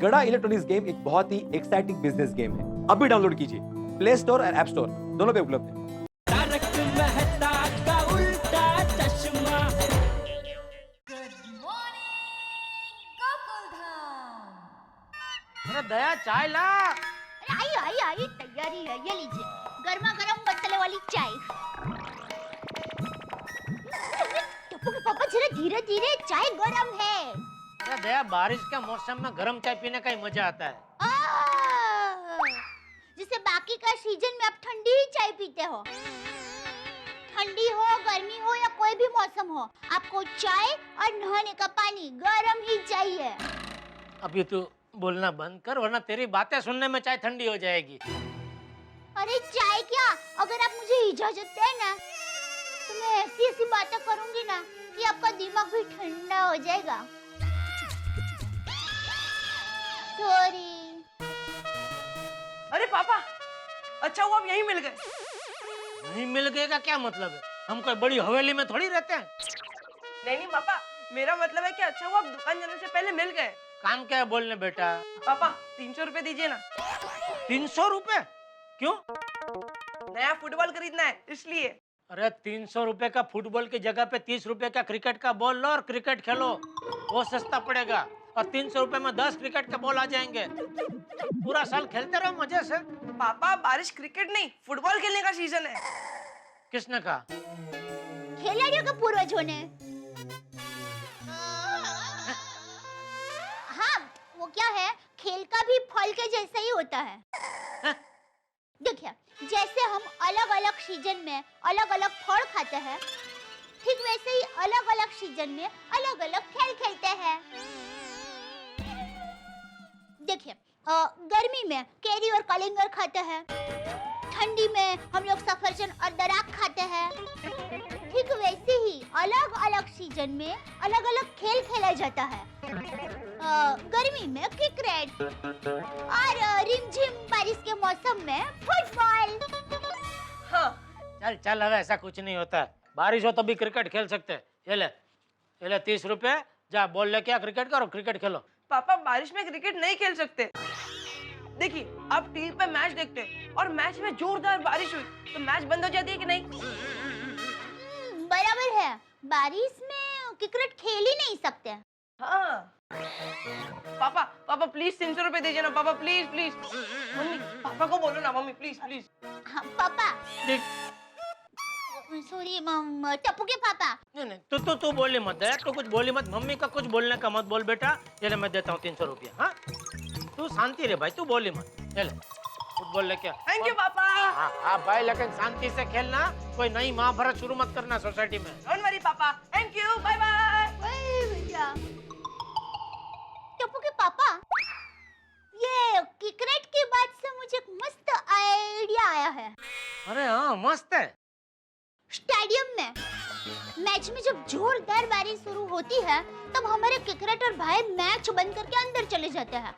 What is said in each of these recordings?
गड़ा electronics game एक बहुत ही एक्साइटिंग बिजनेस गेम है। अभी डाउनलोड कीजिए, प्ले स्टोर और ऐप स्टोर दोनों पे उपलब्ध है। तारक मेहता का उल्टा चश्मा। अरे दया चाय ला। आई आई आई तैयारी है, ये लीजिए गर्मा गर्म मसाले वाली चाय। टप्पू के पापा जरा धीरे धीरे, चाय गरम है। अरे दया, बारिश के मौसम में गर्म चाय पीने का ही मजा आता है। जैसे बाकी का सीजन में आप ठंडी ही चाय पीते हो। ठंडी हो, गर्मी हो या कोई भी मौसम हो, आपको चाय और नहाने का पानी गरम ही चाहिए। अभी तू बोलना बंद कर, वरना तेरी बातें सुनने में चाय ठंडी हो जाएगी। अरे चाय क्या, अगर आप मुझे इजाजत दें ना तो मैं ऐसी ऐसी बातें करूंगी ना कि आपका दिमाग भी ठंडा हो जाएगा। सॉरी। अरे पापा, अच्छा हुआ आप यहीं मिल गए। नहीं मिल गए का क्या मतलब है? हम कोई बड़ी हवेली में थोड़ी रहते हैं। नहीं नहीं पापा, मेरा मतलब है कि अच्छा हुआ आप दुकान जाने से पहले मिल गए। काम क्या है बोलने बेटा? पापा 300 रुपए दीजिए ना। 300 रुपए? क्यों? नया फुटबॉल खरीदना है इसलिए। अरे 300 रुपए का फुटबॉल की जगह पे 30 रुपए का क्रिकेट का बॉल लो और क्रिकेट खेलो, वो सस्ता पड़ेगा। और 300 रुपए में 10 क्रिकेट के बॉल आ जाएंगे। पूरा साल खेलते रहो मजे से। पापा बारिश क्रिकेट नहीं, फुटबॉल खेलने का सीजन है। किसने कहा? खिलाड़ियों के पूर्वजों ने। हाँ, वो क्या है, खेल का भी फल के जैसा ही होता है। देखिए, जैसे हम अलग अलग सीजन में अलग अलग फल खाते हैं, ठीक वैसे ही अलग अलग सीजन में अलग अलग खेल खेलते हैं। देखिए, गर्मी में केरी और कलिंगर खाते हैं, ठंडी में हम लोग सफरजन और दराक खाते हैं। ठीक वैसे ही अलग अलग सीजन में अलग अलग खेल खेला जाता है। गर्मी में क्रिकेट और रिमझिम बारिश के मौसम में फुटबॉल। हाँ। चल चल, अब ऐसा कुछ नहीं होता है। बारिश हो तो भी क्रिकेट खेल सकते हैं। ये ले 30 रुपए, जा बॉल लेके आ, क्रिकेट करो, क्रिकेट खेलो। पापा बारिश में क्रिकेट नहीं खेल सकते। देखिए, आप टीवी पे मैच देखते हैं और मैच में जोरदार बारिश हुई तो मैच बंद हो जाती है कि नहीं? बराबर है, बारिश में क्रिकेट खेल ही नहीं सकते। हाँ। पापा पापा प्लीज 300 रुपए दीजिए ना पापा, प्लीज प्लीज। मम्मी, पापा को बोलो ना मम्मी, प्लीज प्लीज। हाँ, पापा। सॉरी टप्पू के पापा। नहीं, तू बोली मत दया, तू कुछ बोली मत। मम्मी का कुछ बोलने का मत बोल बेटा। ये ले, मैं देता हूँ 300 रुपया। हाँ, तू शांति रे भाई, तू बोली मत। ये ले, फुटबॉल लेके आ। थैंक यू पापा। हाँ भाई, लेकिन शांति से खेलना। कोई नई महाभारत शुरू मत करना सोसाइटी में। डोंट वरी पापा, थैंक यू, बाय बाय। भैया टप्पू के पापा, ये क्रिकेट की बात से मुझे एक मस्त आइडिया आया है। अरे हाँ, मस्त है। स्टेडियम में मैच में जब जोरदार बारिश शुरू होती है, तब हमारे क्रिकेटर भाई मैच बंद करके अंदर चले जाते हैं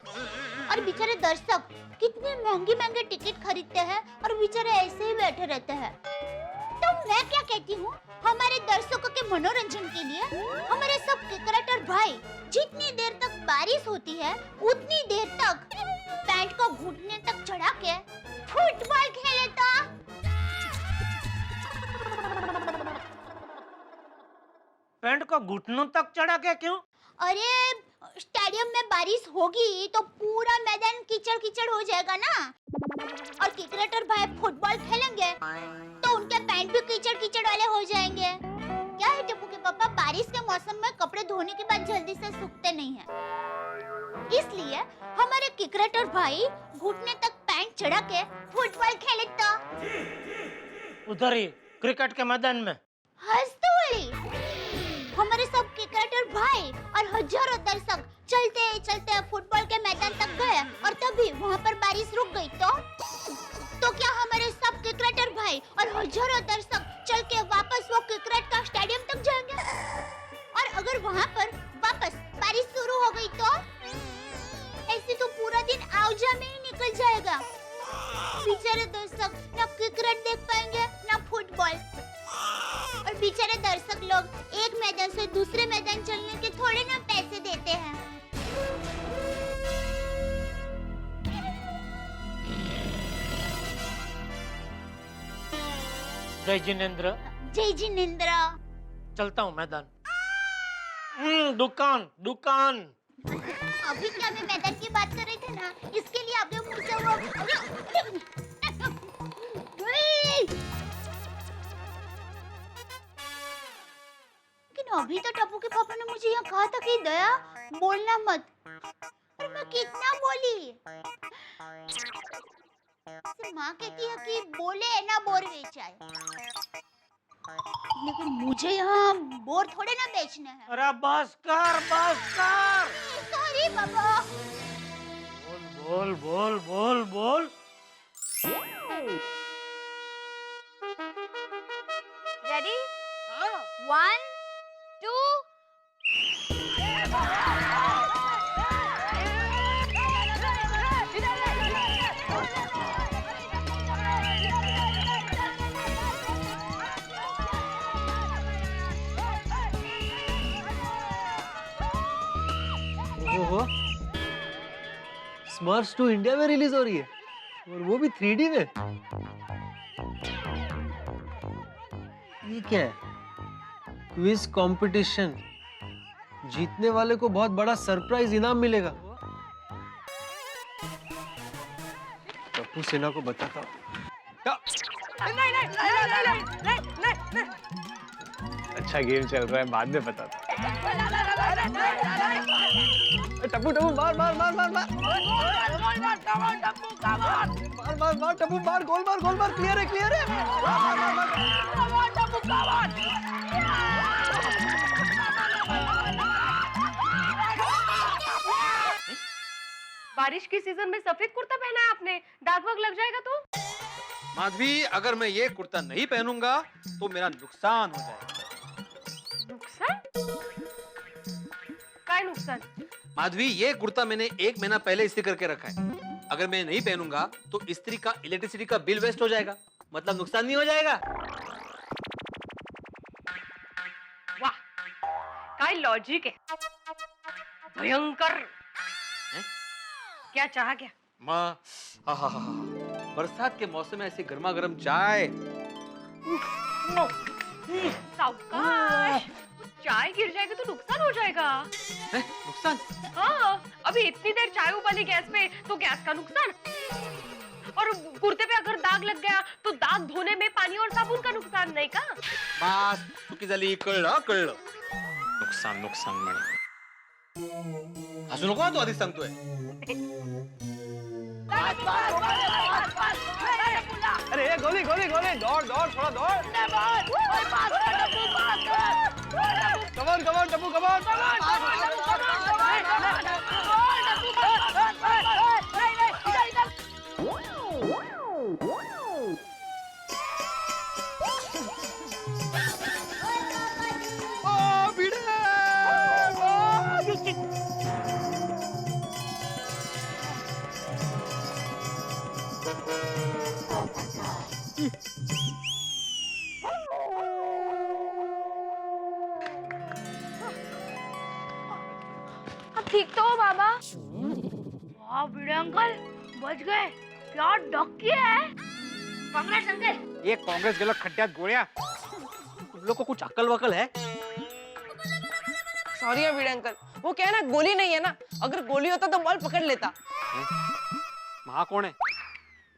और बेचारे दर्शक कितने महंगे महंगे टिकट खरीदते हैं और बेचारे ऐसे ही बैठे रहते हैं। तो मैं क्या कहती हूँ, हमारे दर्शकों के मनोरंजन के लिए हमारे सब क्रिकेटर भाई जितनी देर तक बारिश होती है उतनी देर तक पैंट को घुटने तक चढ़ा के फुटबॉल खेले तो। पैंट को घुटनों तक चढ़ा के क्यों? अरे स्टेडियम में बारिश होगी तो पूरा मैदान कीचड़ कीचड़ हो जाएगा ना, और क्रिकेटर भाई फुटबॉल खेलेंगे तो उनके पैंट भी कीचड़ कीचड़ वाले हो जाएंगे। क्या है टप्पू के पापा, बारिश के मौसम में कपड़े धोने के बाद जल्दी से सूखते नहीं हैं, इसलिए हमारे क्रिकेटर भाई घुटने तक पैंट चढ़ा के फुटबॉल खेले तो। उधर ही क्रिकेट के मैदान में हंसतोड़ी हमारे सब क्रिकेटर भाई और हजारों दर्शक चलते चलते फुटबॉल के मैदान तक गए और तभी वहाँ पर बारिश रुक गई तो क्या हमारे सब क्रिकेटर भाई और हजारों दर्शक चल के वापस वो क्रिकेट का स्टेडियम तक जाएंगे? और अगर वहाँ पर वापस बारिश शुरू हो गई तो ऐसे तो पूरा दिन आवजा में ही निकल जाएगा। बेचारे दर्शक ना क्रिकेट देख पाएंगे ना फुटबॉल, और बेचारे दर्शक लोग एक मैदान से दूसरे मैदान चलने के थोड़े ना पैसे देते हैं। जय जिनेन्द्र। जय जिनेन्द्र। चलता हूँ मैदान। दुकान दुकान। अभी क्या मैं मैदान की बात कर रही थी ना, इसके लिए आपने मुझसे वो लेकिन अभी तो टप्पू के पापा ने मुझे यहाँ कहा था कि दया बोलना मत, और मैं कितना बोली। माँ कहती है कि बोले ना बोर बेचाए, लेकिन मुझे यहाँ बोर थोड़े ना बेचने हैं। अरे बस कर बस कर। सॉरी पापा। बोल बोल बोल बोल बोल। रेडी? 1 2 ओहो, स्मर्फ्स 2 इंडिया में रिलीज हो रही है और वो भी 3D में। ये क्या है? Quiz competition. जीतने वाले को बहुत बड़ा सरप्राइज इनाम मिलेगा। टप्पू सेना को बताता हूँ। अच्छा गेम चल रहा है, बाद में बताता हूँ। टप्पू टप्पू मार मार मार मार मार मार मार मार टप्पू मार, गोल मार, क्लियर है बारिश की सीजन में सफेद कुर्ता पहना है आपने, दाग वाग लग जाएगा तो। माधवी, अगर मैं ये कुर्ता नहीं पहनूंगा तो मेरा नुकसान हो जाएगा। नुकसान? काय नुकसान? माधवी, ये कुर्ता मैंने 1 महीना पहले इस्त्री करके रखा है। अगर मैं नहीं पहनूंगा तो इस्त्री का इलेक्ट्रिसिटी का बिल वेस्ट हो जाएगा, मतलब नुकसान नहीं हो जाएगा। वाह, काय लॉजिक है, भयंकर। क्या चाहा क्या? माँ, बरसात के मौसम में ऐसे गर्मा गर्म चाय। सावकाश, चाय गिर जाएगी तो नुकसान हो जाएगा। नुकसान? हाँ, अभी इतनी देर चाय उबाली गैस पे तो गैस का नुकसान, और कुर्ते पे अगर दाग लग गया तो दाग धोने में पानी और साबुन का नुकसान नहीं का? बस चुकी झाली, कळलं। नुकसान म्हणे। हसू नको, तू आधीच सांगतोय। अरे ये गोली दौड़ थोड़ा दौड़। कमान टप्पू कमान। ठीक तो हो बाबा? वाह भिड़े अंकल, बच गए। क्या डक्की है। कांग्रेस अंकल। ये कांग्रेस गेलो खड्ड्यात गोळ्या। तुम लोग को कुछ अक्ल वकल है? सॉरी है भिड़े अंकल, वो क्या है ना, गोली नहीं है ना, अगर गोली होता तो बॉल पकड़ लेता। वहाँ कौन है?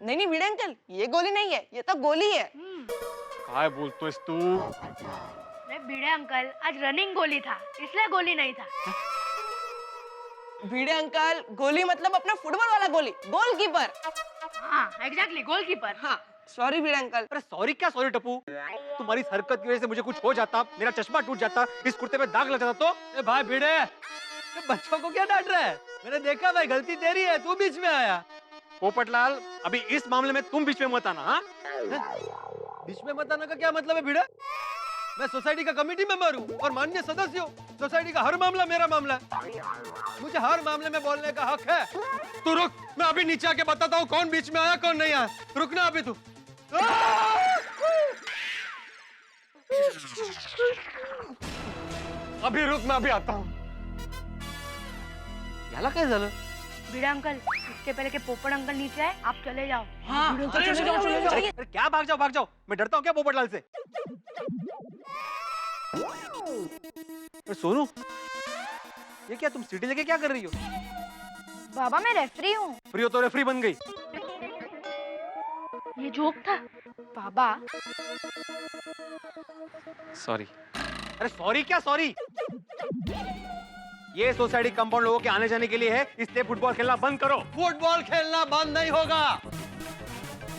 नहीं भिड़े अंकल, ये गोली नहीं है, ये तो गोली है। काय बोलतोयस तू? भिड़े अंकल, आज रनिंग गोली था, इसलिए गोली नहीं था। भिड़े अंकल, गोली मतलब अपना फुटबॉल वाला गोली, गोलकीपर। हाँ एग्जैक्टली, गोलकीपर। हाँ, सॉरी भिड़े अंकल। अरे सॉरी क्या सॉरी टप्पू, तुम्हारी इस हरकत की वजह से मुझे कुछ हो जाता, मेरा चश्मा टूट जाता, इस कुर्ते पे दाग लग जाता तो। ए भाई भिड़े, ये बच्चों को क्या डांट रहा है? मैंने देखा भाई, गलती तेरी है, तू बीच में आया। पोपटलाल, अभी इस मामले में तुम बीच में मत आना। हाँ, बीच में मत आने का क्या मतलब है भिड़े? मैं सोसाइटी का कमेटी मेंबर हूँ और माननीय सदस्य हूँ। सोसाइटी का हर मामला मेरा मामला है, मुझे हर मामले में बोलने का हक है। तू रुक, मैं अभी नीचे आके बताता हूँ कौन बीच में आया कौन नहीं आया। रुकना अभी तू। अभी रुक, मैं अभी आता हूँ। याला काय झालं? भिड़ा अंकल, इसके पहले के पोपट अंकल नीचे आए, आप चले जाओ। अरे क्या भाग जाओ, मैं डरता हूँ क्या पोपटलाल से? अरे सोनू, ये क्या तुम सीटी लेके क्या कर रही हो? बाबा मैं रेफरी हूँ। फ्री हो तो रेफरी बन गई। ये जोक था बाबा। सॉरी। अरे सॉरी क्या सॉरी? ये सोसाइटी कंपाउंड लोगों के आने जाने के लिए है, इसलिए फुटबॉल खेलना बंद करो। फुटबॉल खेलना बंद नहीं होगा।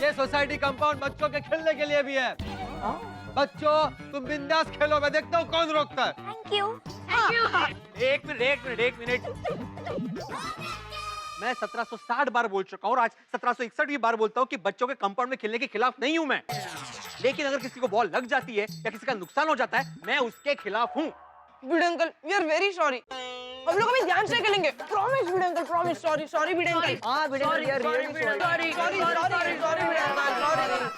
ये सोसाइटी कंपाउंड बच्चों के खेलने के लिए भी है। बच्चों तुम बिंदास खेलो, मैं देखता हूँ कौन रोकता है। Thank you. एक मिनट। मैं 1760 बार बोल चुका हूँ और आज 1761वीं बार बोलता हूँ कि बच्चों के कंपाउंड में खेलने के खिलाफ नहीं हूँ मैं। लेकिन अगर किसी को बॉल लग जाती है या किसी का नुकसान हो जाता है, मैं उसके खिलाफ हूँ। Bhide uncle, we are very sorry. हम लोग अभी ध्यान से खेलेंगे। Promise Bhide uncle, promise. Sorry Bhide uncle. हाँ भिड़े अंकल, यार सॉरी भिड़े अंकल।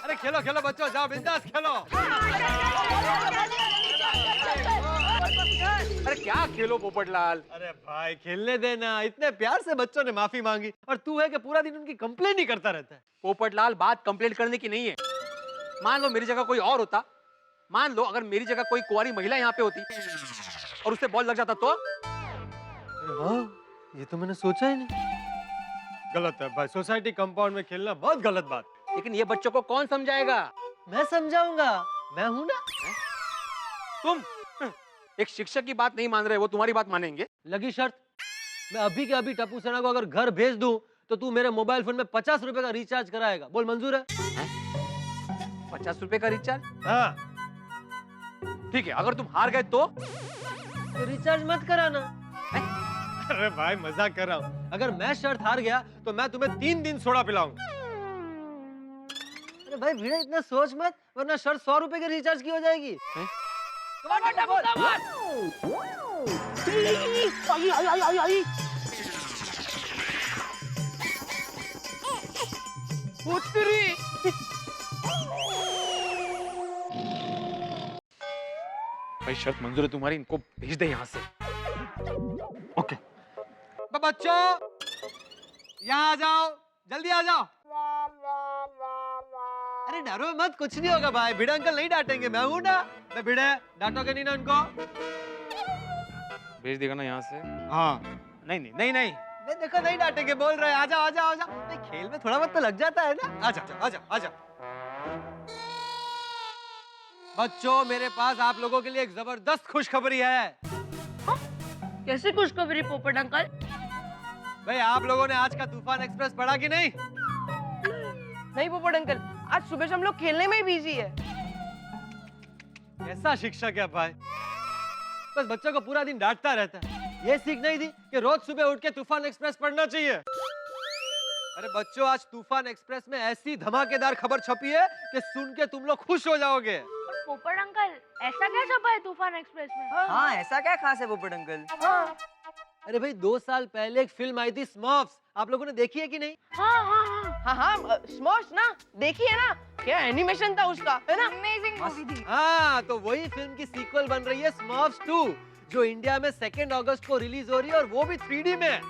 अरे खेलो खेलो बच्चों, जाओ बिंदास खेलो। अरे क्या खेलो पोपटलाल? अरे भाई खेलने देना, इतने प्यार से बच्चों ने माफी मांगी और तू है कि पूरा दिन उनकी कंप्लेन ही करता रहता है। पोपटलाल, बात कंप्लेंट करने की नहीं है। मान लो मेरी जगह कोई और होता, मान लो अगर मेरी जगह कोई कुंवारी महिला यहाँ पे होती और उससे बॉल लग जाता तो? हाँ, ये तो मैंने सोचा ही नहीं। गलत है भाई, सोसाइटी कंपाउंड में खेलना बहुत गलत बात। लेकिन ये बच्चों को कौन समझाएगा? मैं समझाऊंगा, मैं हूं ना। तुम एक शिक्षक की बात नहीं मान रहे, वो तुम्हारी बात मानेंगे? लगी शर्त, मैं अभी के अभी टप्पू सेना को अगर घर भेज दूं तो तू मेरे मोबाइल फोन में 50 रुपए का रिचार्ज कराएगा। बोल मंजूर है? 50 रुपए का रिचार्ज? हाँ। ठीक है, अगर तुम हार गए तो रिचार्ज मत कराना। अरे भाई मजाक कर रहा हूँ। अगर मैं शर्त हार गया तो मैं तुम्हें 3 दिन सोडा पिलाऊंगा। अरे भाई भिड़े, इतना सोच मत, वरना शर्त 100 रुपए के रिचार्ज की हो जाएगी। भाई शर्त मंजूर है तुम्हारी, इनको भेज दे यहाँ से। ओके। बच्चों यहाँ आ जाओ, जल्दी आ जाओ। अरे डरो मत, कुछ नहीं होगा भाई, भिड़े अंकल नहीं डांटेंगे, मैं हूं ना। मैं भिड़े, डांटोगे नहीं ना उनको? भेज देगा ना यहाँ से? हाँ। नहीं। मैं देखो नहीं डांटेंगे, बोल रहे हैं आ जाओ। खेल में थोड़ा बहुत तो लग जाता है ना। आ जाओ। बच्चों मेरे पास आप लोगों के लिए एक जबरदस्त खुशखबरी है। कैसी खुशखबरी पोपट अंकल? भाई आप लोगों ने आज का तूफान एक्सप्रेस पढ़ा कि नहीं? नहीं पोपट अंकल, आज सुबह से हम लोग खेलने में ही बिजी है। कैसा शिक्षक है भाई, बस बच्चों को पूरा दिन डांटता रहता है। ये सीख नहीं दी कि रोज सुबह उठ के तूफान एक्सप्रेस पढ़ना चाहिए। अरे बच्चों, आज तूफान एक्सप्रेस में ऐसी धमाकेदार खबर छपी है कि सुन के तुम लोग खुश हो जाओगे। पोपट अंकल, ऐसा क्या छपा है तूफान एक्सप्रेस में? हाँ, ऐसा क्या खास है पोपट अंकल? हाँ। अरे भाई 2 साल पहले एक फिल्म आई थी स्मर्फ्स, आप लोगों ने देखी है कि नहीं? हाँ, स्मर्फ्स ना, देखी है ना? क्या एनिमेशन था उसका, है ना? अमेजिंग मूवी थी। हाँ, तो वही फिल्म की सीक्वल बन रही है स्मर्फ्स 2, जो इंडिया में 2 अगस्त को रिलीज हो रही है और वो भी 3D में।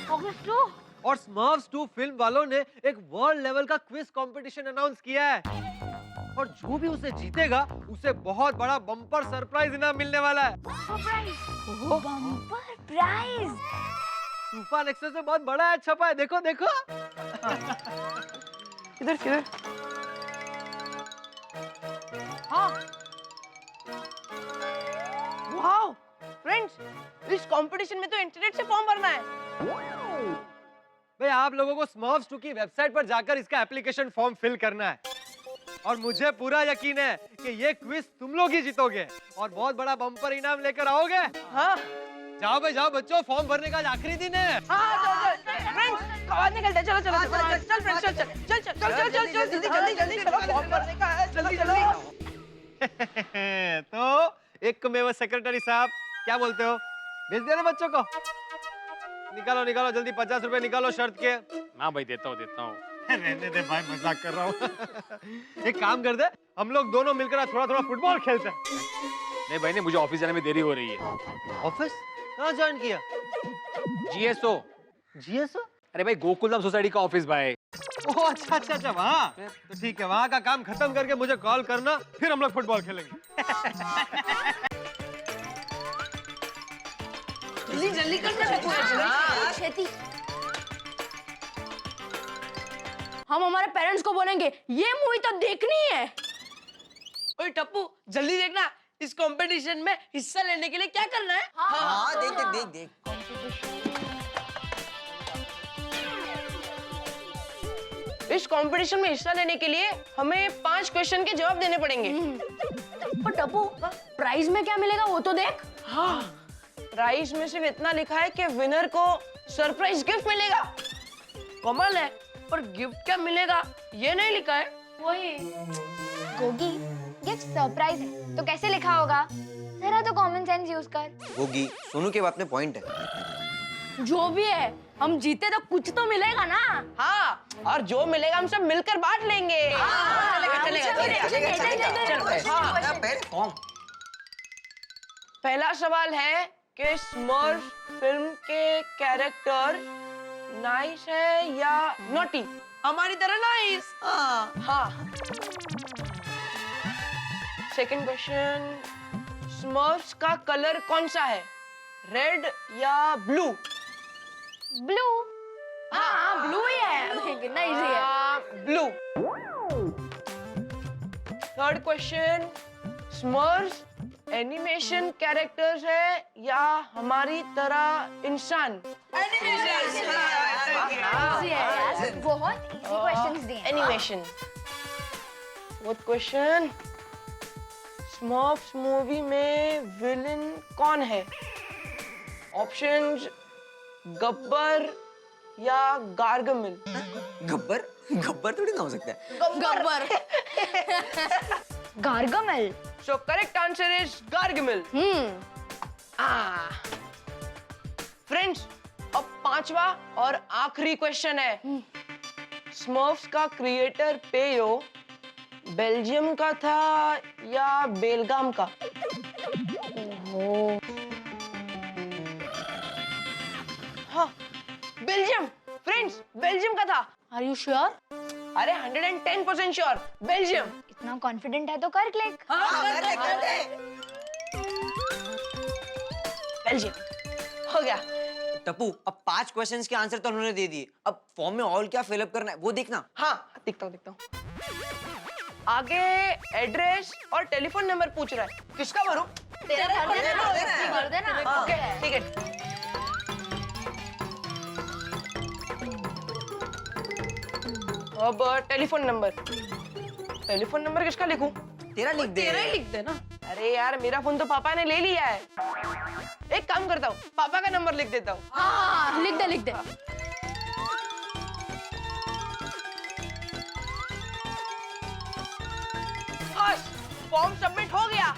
अगस्त 2? और स्मर्फ्स 2 फिल्म वालों ने एक वर्ल्ड लेवल का क्विज कंपटीशन अनाउंस किया है और जो भी उसे जीतेगा उसे बहुत बड़ा बम्पर सरप्राइज इनाम मिलने वाला है। Bumper prize. तूफान एक्सप्रेस में बहुत बड़ा ऐड छपा है, देखो। किधर? हाँ। वाओ फ्रेंड्स, इस कंपटीशन में तो इंटरनेट से फॉर्म भरना है। भाई आप लोगों को स्मर्फ्स 2 की वेबसाइट पर जाकर इसका एप्लीकेशन फॉर्म फिल करना है और मुझे पूरा यकीन है कि ये क्विज तुम लोग ही जीतोगे और बहुत बड़ा बम्पर इनाम लेकर आओगे। हाँ। जाओ भाई जाओ बच्चों, फॉर्म भरने का आज आखिरी दिन है। हाँ, फ्रेंड्स कवाद निकलते हैं, चलो फ्रेंड्स चल जल्दी चलो, फॉर्म भरने का है, जल्दी। तो एक में वो सेक्रेटरी साहब क्या बोलते हो, भेज दिया ना बच्चों को? निकालो जल्दी 50 रुपए निकालो शर्त के। हाँ भाई देता हूँ। रहने दे भाई, मजाक कर रहा हूँ। एक काम कर दे, हम लोग दोनों मिलकर थोड़ा फुटबॉल खेलते हैं। नहीं भाई, नहीं, मुझे ऑफिस जाने में देरी हो रही है। ऑफिस कहाँ ज्वाइन किया? GSO। GSO? अरे भाई गोकुलधाम सोसाइटी का ऑफिस भाई। ओह अच्छा अच्छा अच्छा, वहाँ तो ठीक है, वहाँ का काम खत्म करके मुझे कॉल करना, फिर हम लोग फुटबॉल खेलेंगे। जल्दी जल्दी करना खेती हम हमारे पेरेंट्स को बोलेंगे ये मूवी तो देखनी है। ओए टप्पू जल्दी देखना, इस कंपटीशन में हिस्सा लेने के लिए क्या करना है? हाँ देख देख देख देख। इस कंपटीशन में हिस्सा लेने के लिए हमें 5 क्वेश्चन के जवाब देने पड़ेंगे। और टप्पू प्राइज में क्या मिलेगा वो तो देख। हाँ, प्राइस में सिर्फ इतना लिखा है कि विनर को सरप्राइज गिफ्ट मिलेगा। कमाल है, पर गिफ्ट क्या मिलेगा ये नहीं लिखा है। वही गोगी गिफ्ट सरप्राइज है तो कैसे लिखा होगा? जरा तो कॉमन सेंस यूज कर। होगी, सोनू के बात में पॉइंट है। जो भी है हम जीते तो कुछ तो मिलेगा ना। हाँ, और जो मिलेगा हम सब मिलकर बांट लेंगे। पहला सवाल है कि स्मर्फ फिल्म के कैरेक्टर नाइस है या नॉटी? हमारी तरह नाइस। हाँ। सेकंड क्वेश्चन, स्मर्फ्स का कलर कौन सा है, रेड या ब्लू? ब्लू। हाँ ब्लू ही है, कितना इजी है। Blue. Third question, Smurfs animation characters है या हमारी तरह इंसान? इजी है यार, बहुत इजी क्वेश्चंस दिए हैं। Animation. Fourth question, Smurfs movie में विलन कौन है? ऑप्शंस गब्बर या गार्गमिल? गब्बर? गब्बर थोड़ी ना हो सकता है। Gabbar. Gargamel. So correct answer is Gargamel. Friends, अब पांचवा और आखिरी क्वेश्चन है। स्मर्फ्स का क्रिएटर पेयो बेल्जियम का था या बेलगाम का? हाँ, बेल्जियम। फ्रेंड्स, बेल्जियम का था। Are you sure? अरे 110% श्योर, बेल्जियम। इतना कॉन्फिडेंट है तो कर क्लिक। बेल्जियम हो गया। टप्पू, अब 5 क्वेश्चंस के आंसर तो उन्होंने दे दिए, अब फॉर्म में और क्या फिलअप करना है वो देखना। हाँ, दिखता हूँ। आगे एड्रेस और टेलीफोन नंबर पूछ रहा है, किसका भरूं? तेरा कर देना। ओके, ठीक है। अब टेलीफोन नंबर किसका लिखूं? तेरा लिख दे। तेरा ही लिख दे ना। अरे यार, मेरा फोन तो पापा ने ले लिया है। एक काम करता हूँ, पापा का नंबर लिख देता हूँ। हाँ लिख दे। बस, फॉर्म सबमिट हो गया।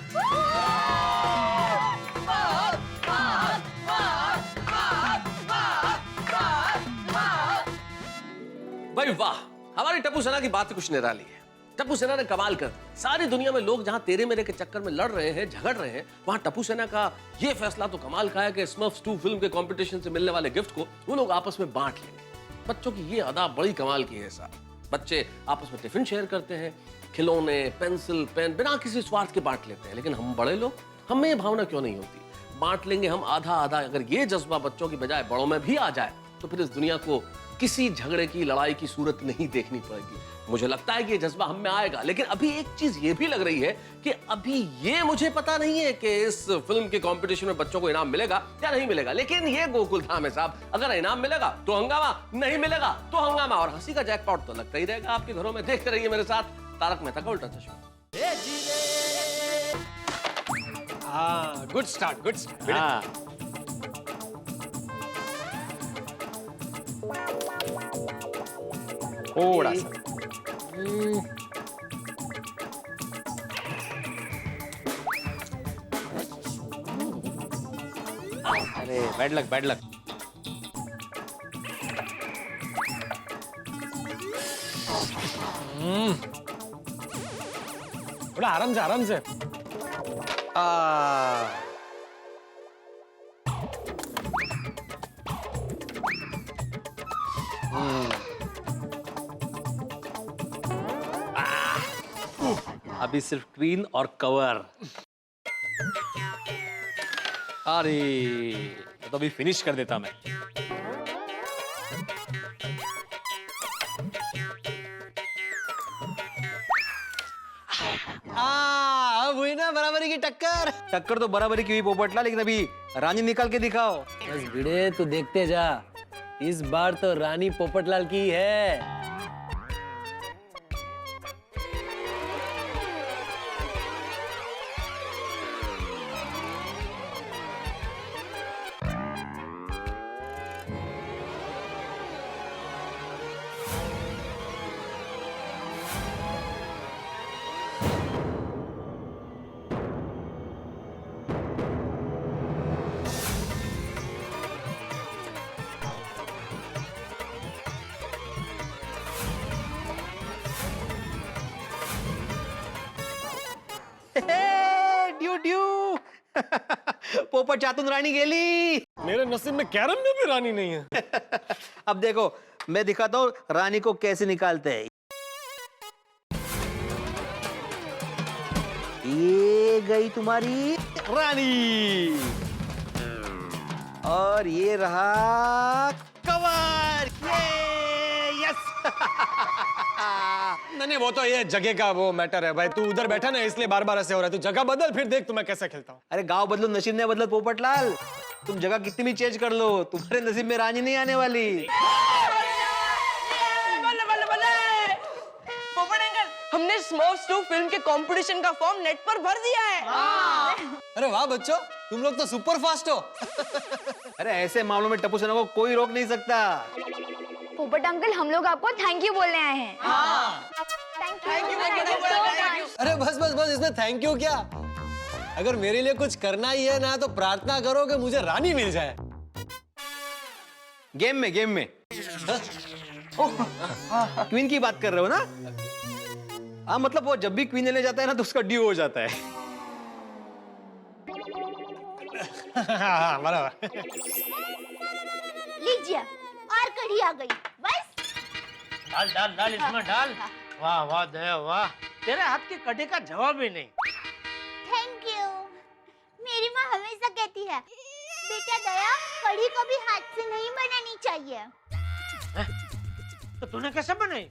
भाई वाह, हमारी टप्पू सेना की बात कुछ निराली है। टप्पू सेना ने कमाल कर, सारी दुनिया में लोग जहां तेरे मेरे के चक्कर में लड़ रहे हैं, झगड़ रहे हैं, वहां टप्पू सेना का ये फैसला तो कमाल का है कि स्मर्फ्स 2 फिल्म के कंपटीशन से मिलने वाले गिफ्ट को वो लोग आपस में बांट लेंगे। बच्चों की ये अदा बड़ी कमाल की है साहब। बच्चे आपस में टिफिन शेयर करते हैं, खिलौने, पेंसिल, पेन बिना किसी स्वार्थ के बांट लेते हैं। लेकिन हम बड़े लोग, हमें ये भावना क्यों नहीं होती? बांट लेंगे हम आधा आधा। अगर ये जज्बा बच्चों की बजाय बड़ों में भी आ जाए तो फिर इस दुनिया को किसी झगड़े की, लड़ाई की सूरत नहीं देखनी पड़ेगी। मुझे लगता है कि ये जज्बा हम में आएगा। लेकिन अभी एक चीज ये भी लग रही है कि अभी ये मुझे पता नहीं है कि इस फिल्म के कंपटीशन में बच्चों को इनाम मिलेगा या नहीं मिलेगा। लेकिन ये गोकुलधाम है साहब, अगर इनाम मिलेगा तो हंगामा, नहीं मिलेगा तो हंगामा, और हंसी का जैकपॉट तो लगता ही रहेगा आपके घरों में। देखते रहिए मेरे साथ तारक मेहता का उल्टा चश्मा। हाँ, गुड स्टार्ट। हाँ। थोड़ा सा। अरे बैड लक। थोड़ा आराम से। अभी सिर्फ क्वीन और कवर। अरे तो अभी फिनिश कर देता मैं। अब हुई ना बराबरी की टक्कर। टक्कर तो बराबरी की हुई पोपटला, लेकिन अभी रानी निकाल के दिखाओ। बस भिड़े तू देखते जा, इस बार तो रानी पोपटलाल की है। ड्यू ड्यू पोपट चातुन रानी गेली। मेरे नसीब में कैरम में भी रानी नहीं है। अब देखो मैं दिखाता हूँ रानी को कैसे निकालते हैं। ये गई तुम्हारी रानी और ये रहा कवर। यस। नहीं वो तो ये जगह का वो मैटर है भाई। तू उधर बैठा ना इसलिए बार बार ऐसे हो रहा है। तू जगह बदल, फिर देख तू मैं कैसे खेलता हूँ। अरे गांव बदलो नसीब नहीं बदलो पोपटलाल। तुम जगह कितनी भी चेंज कर लो, तुम्हारे नसीब में रानी नहीं आने वाली। पोपट अंकल, हमने स्मर्फ्स 2 फिल्म के कंपटीशन का फॉर्म नेट पर भर दिया है। अरे वाह बच्चों, तुम लोग तो सुपर फास्ट हो। अरे ऐसे मामलों में टप्पू सेना को कोई रोक नहीं सकता। पोपट अंकल, हम लोग आपको थैंक यू बोलने आए हैं। Thank you. अरे बस बस बस, इसमें थैंक यू क्या। अगर मेरे लिए कुछ करना ही है ना तो प्रार्थना करो कि मुझे रानी मिल जाए। गेम में क्वीन की बात कर रहे हो ना? हाँ मतलब वो जब भी क्वीन लेने जाता है ना तो उसका ड्यू हो जाता है। हाँ बराबर। लीजिए और कढ़ी आ गई। बस डाल डाल डाल इसमें डाल। वाह वाह दया वाह, तेरे हाथ की कढ़ी का जवाब ही नहीं। Thank you. मेरी माँ हमेशा कहती है बेटा दया, कढ़ी कभी हाथ से नहीं बनानी चाहिए। तो तूने कैसे बनाई?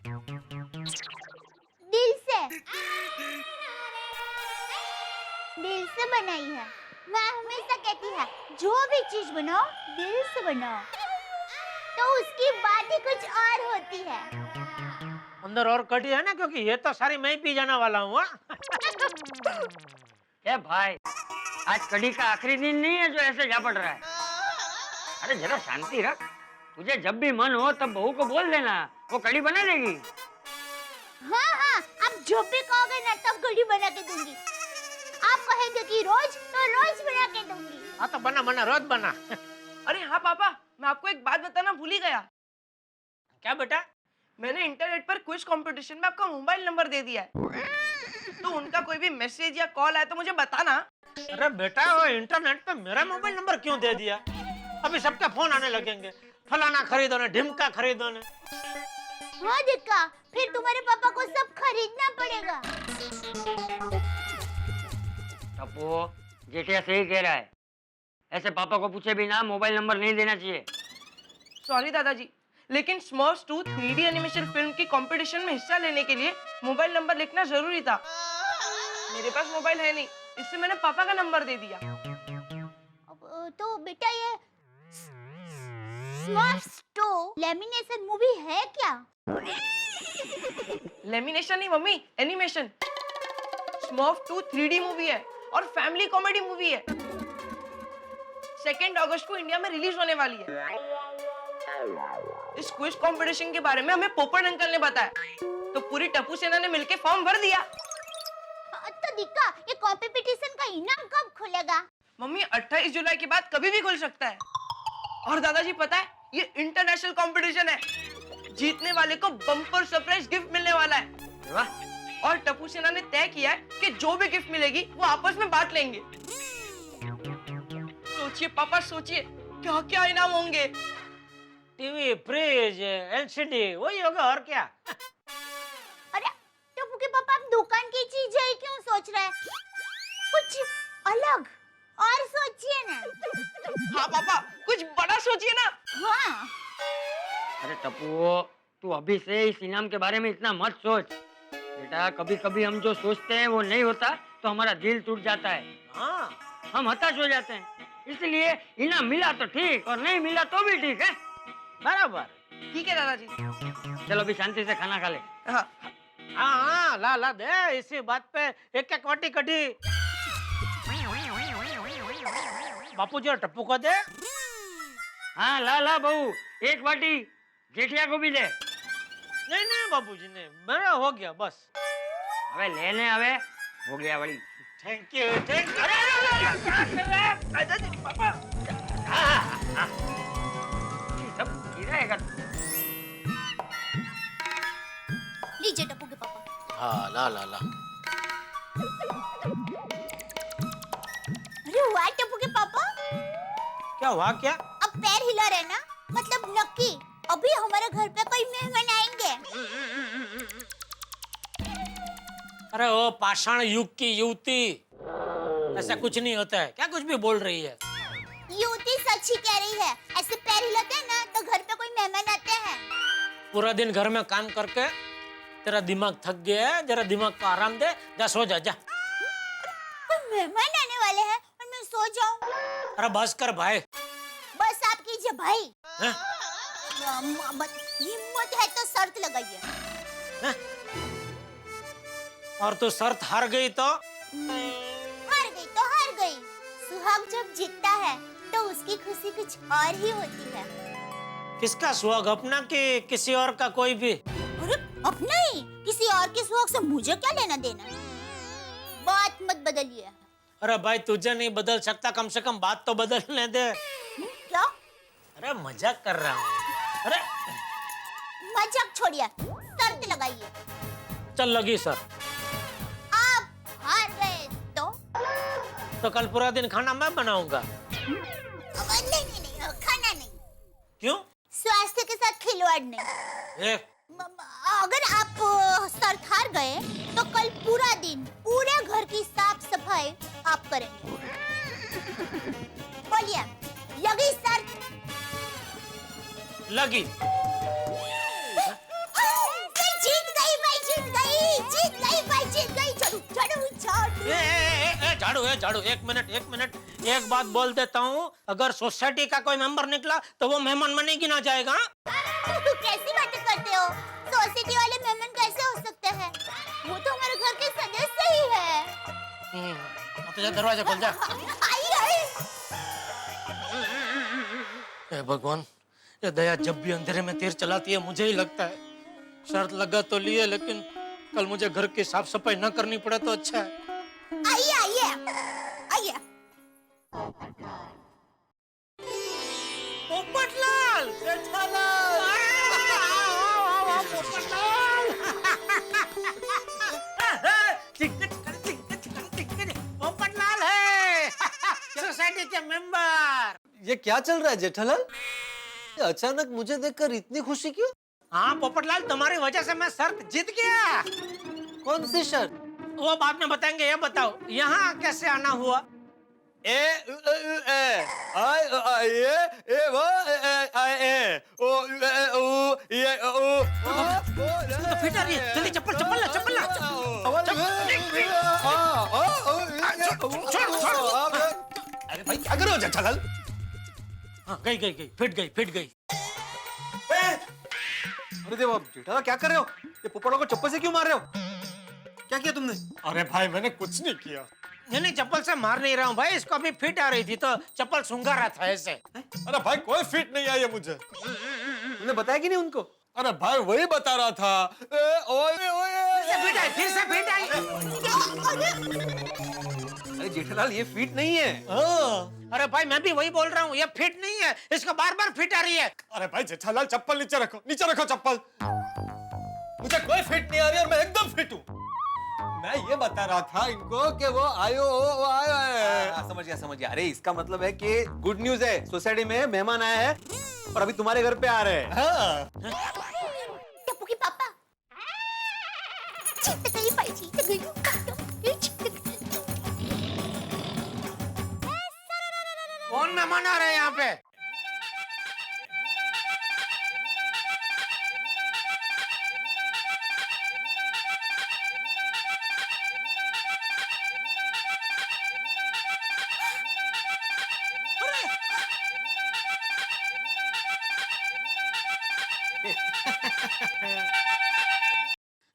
दिल से बनाई है। माँ हमेशा कहती है जो भी चीज बनाओ दिल से बनाओ, तो उसकी बात ही कुछ और होती है। अंदर और कढ़ी है ना, क्योंकि ये तो सारी मैं ही पी जाने वाला हूँ। क्या भाई, आज कड़ी का आखिरी दिन नहीं है जो ऐसे जा पड़ रहा है। अरे जरा शांति रख। तुझे जब भी मन हो तब बहू को बोल देना, वो कड़ी बना देगी। हाँ, आप जो भी कहोगे ना तब कढ़ी बना के दूंगी। आप कहेंगे कि रोज, तो रोज बना के दूंगी। हाँ तो बना रोज बना। अरे हाँ पापा, मैं आपको एक बात बताना भूल ही गया। क्या बेटा? मैंने इंटरनेट पर क्विज कंपटीशन में आपका मोबाइल नंबर दे दिया है, तो उनका कोई भी मैसेज या कॉल आए तो मुझे बताना। अरे बेटा, वो इंटरनेट पे मेरा मोबाइल नंबर क्यों दे दिया? अभी सबके फोन आने लगेंगे, फलाना खरीदो ने, ढिमका खरीदो ने। हाँ दिक्का, फिर तुम्हारे पापा को सब खरीदना पड़ेगा। टप्पू, जेठिया सही कह रहा है। ऐसे पापा को पूछे बिना मोबाइल नंबर नहीं देना चाहिए। सॉरी दादाजी, लेकिन स्मर्फ्स 2 3D एनिमेशन फिल्म की कंपटीशन में हिस्सा लेने के लिए मोबाइल नंबर लिखना जरूरी था। मेरे पास मोबाइल है नहीं, इससे मैंने पापा का नंबर दे दिया। तो बेटा ये स्मर्फ्स 2 लेमिनेशन मूवी है क्या? लेमिनेशन नहीं mummy, animation. Smurf 2 3D movie है और फैमिली कॉमेडी मूवी है। 2 अगस्त को इंडिया में रिलीज होने वाली है। इस क्विज कंपटीशन के बारे में हमें पोपट अंकल ने बताया, तो पूरी टप्पू सेना ने मिलकर फॉर्म भर दिया। तो दिक्का, ये कंपटीशन का इनाम कब खुलेगा? मम्मी 28 जुलाई के बाद कभी भी खुल सकता है। और दादाजी पता है, ये इंटरनेशनल कंपटीशन है। जीतने वाले को बम्पर सरप्राइज गिफ्ट मिलने वाला है। वाह! और टप्पू सेना ने तय किया है कि जो भी गिफ्ट मिलेगी वो आपस में बांट लेंगे। सोचिए पापा, सोचिए क्या क्या इनाम होंगे। टीवी, फ्रिज, एलसीडी वही होगा और क्या। अरे टप्पू के पापा, आप दुकान की चीज है क्यों सोच रहे हैं? कुछ अलग और सोचिए ना। हाँ पापा, कुछ बड़ा सोचिए ना। हाँ। अरे टप्पू, तू अभी से इस इनाम के बारे में इतना मत सोच बेटा। कभी कभी हम जो सोचते हैं वो नहीं होता तो हमारा दिल टूट जाता है। हाँ, हम हताश हो जाते हैं। इसलिए इनाम मिला तो ठीक और नहीं मिला तो भी ठीक है। बराबर। ठीक है दादाजी। चलो अभी शांति से खाना खा ले। हाँ हाँ, ला ला दे, इसी बात पे एक एक वाटी कटी। बापू जी टप्पू को दे। हाँ ला ला बहू, एक बाटी जेठिया को भी दे। नहीं नहीं बाबूजी नहीं, मेरा हो गया बस। अबे लेने अबे, हो गया बड़ी। Thank you, thank you. अरे क्या कर रहा है दादाजी पापा? सब गिराएगा। लीजिए टप्पू के पापा। हाँ ला ला ला। अरे वाह टप्पू के पापा, क्या हुआ क्या? अब पैर हिला रहे ना, मतलब नक्की अभी हमारे घर पे कोई मेहमान आएंगे। अरे ओ पाषाण युग की युवती, ऐसा कुछ नहीं होता है। क्या कुछ भी बोल रही है? युवती सच ही कह रही है। ऐसे पैर हिलाते हैं ना तो घर पे कोई मेहमान आते हैं। पूरा दिन घर में काम करके तेरा दिमाग थक गया है, जरा दिमाग को आराम दे, जा सो जा। जा। कोई मेहमान आने वाले हैं और मैं सो जाऊं? अरे बस कर भाई। बस आप कीजिए भाई। हैं? हिम्मत है तो शर्त लगाइए। हैं? और तू शर्त हार गई तो? हार गई तो हार गई। सुहाग जब जीतता है तो उसकी खुशी कुछ और ही होती है। किसका सुहाग, अपना कि किसी और का? कोई भी। अरे अपना ही, किसी और के सुहाग से मुझे क्या लेना देना। बात मत बदलिए। अरे भाई तुझे नहीं बदल सकता, कम से कम बात तो बदलने दे। क्या? अरे मजाक कर रहा हूँ। अरे मजाक छोड़िए, शर्त लगाइए। चल लगी सर। आप हार गए तो कल पूरा दिन खाना मैं बनाऊंगा। नहीं, खाना नहीं। क्यों? स्वास्थ्य के साथ खिलवाड़ नहीं। अगर आप शर्त हार गए तो कल पूरा दिन पूरे घर की साफ सफाई आप करेंगे। बोलिए, लगी शर्त? लगी। जीत गई भाई, जीत गई भाई, जीत गई। झाड़ू, एक मिनट, एक बात बोल देता हूँ। अगर सोसाइटी का कोई मेंबर निकला तो वो मेहमान में नहीं गिना जाएगा। कैसी बातें करते हो? सोसाइटी वाले मेहमान कैसे हो सकते हैं? वो तो हमारे घर के सदस्य ही है। तो जा, दरवाजा खोल जा। हे भगवान, ये दया जब भी अंधेरे में तीर चलाती है मुझे ही लगता है शर्त लगा तो लिए, लेकिन कल मुझे घर की साफ सफाई न करनी पड़े तो अच्छा है। आइए। पोपटलाल, जेठालाल। पोपटलाल है सोसाइटी के मेंबर। ये क्या चल रहा है जेठालाल? ये अचानक मुझे देखकर इतनी खुशी क्यों? हाँ पोपटलाल, तुम्हारी वजह से मैं शर्त जीत गया। कौन सी शर्त? वो बाद में बताएंगे, ये बताओ यहाँ कैसे आना हुआ? फिट आ रही है, जल्दी चप्पल ला। अरे भाई क्या कर रहे हो जेठालाल? हाँ गई, फिट गई। अरे देवा, जेठालाल क्या कर रहे हो? ये पोपटों को चप्पल से क्यों मार रहे हो? क्या किया तुमने? अरे भाई मैंने कुछ नहीं किया। नहीं, चप्पल से मार नहीं रहा हूँ भाई, इसको अभी फिट आ रही थी तो चप्पल सूंघा रहा था ऐसे। अरे भाई कोई फिट नहीं आई है मुझे। तुमने बताया कि नहीं उनको? अरे भाई वही बता रहा था। फिर से फिट आई। अरे जेठालाल, ये फिट नहीं है। अरे भाई मैं भी वही बोल रहा हूँ, ये फिट नहीं है, इसको बार फिट आ रही है। अरे भाई जेठालाल चप्पल नीचे रखो चप्पल। मुझे कोई फिट नहीं आ रही और मैं एकदम फिट हूँ। मैं ये बता रहा था इनको कि वो आयो है। समझ गया। अरे इसका मतलब है कि गुड न्यूज है, सोसाइटी में मेहमान आया है और अभी तुम्हारे घर पे आ रहे हैं। हाँ। टप्पू के पापा चिंता कहीं पाइची तो गई। कौन मेहमान आ रहे हैं यहाँ पे?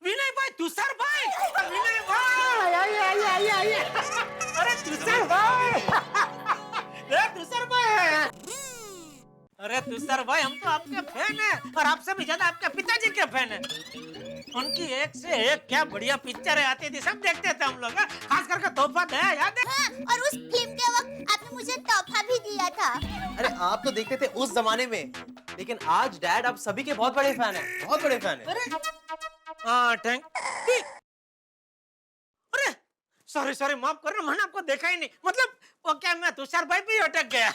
विनय भाई, तुषार भाई, विनय भाई, आइए। अरे तुषार भाई, तुषार भाई, अरे तुषार भाई, हम तो आपके फैन हैं और आपसे भी ज्यादा आपके पिताजी के फैन हैं। उनकी एक से एक क्या बढ़िया पिक्चरें आती थी, सब देखते थे हम लोग। खास करके तोहफा दे, याद है? हाँ, और उस फिल्म के वक्त आपने मुझे तोहफा भी दिया था। अरे आप तो देखते थे उस जमाने में, लेकिन आज डैड आप सभी के बहुत बड़े फैन हैं, बहुत बड़े फैन हैं। हाँ, थैंक। अरे सॉरी माफ करना, मैंने आपको देखा ही नहीं। मतलब वो क्या, मैं तुषार भाई भी अटक गया।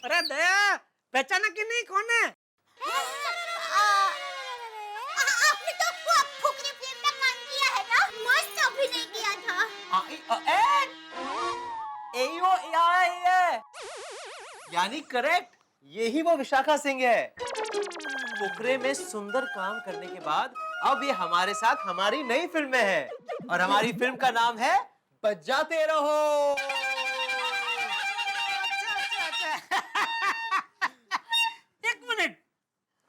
अरे दया, पहचाना कि नहीं कौन है? आपने तो वो फुकरी फिल्म में काम किया है ना, मस्त अभिनय किया था। यानी करेक्ट, यही वो विशाखा सिंह है। पोखरे में सुंदर काम करने के बाद अब ये हमारे साथ हमारी नई फिल्म में है और हमारी फिल्म का नाम है बजाते रहो। एक मिनट,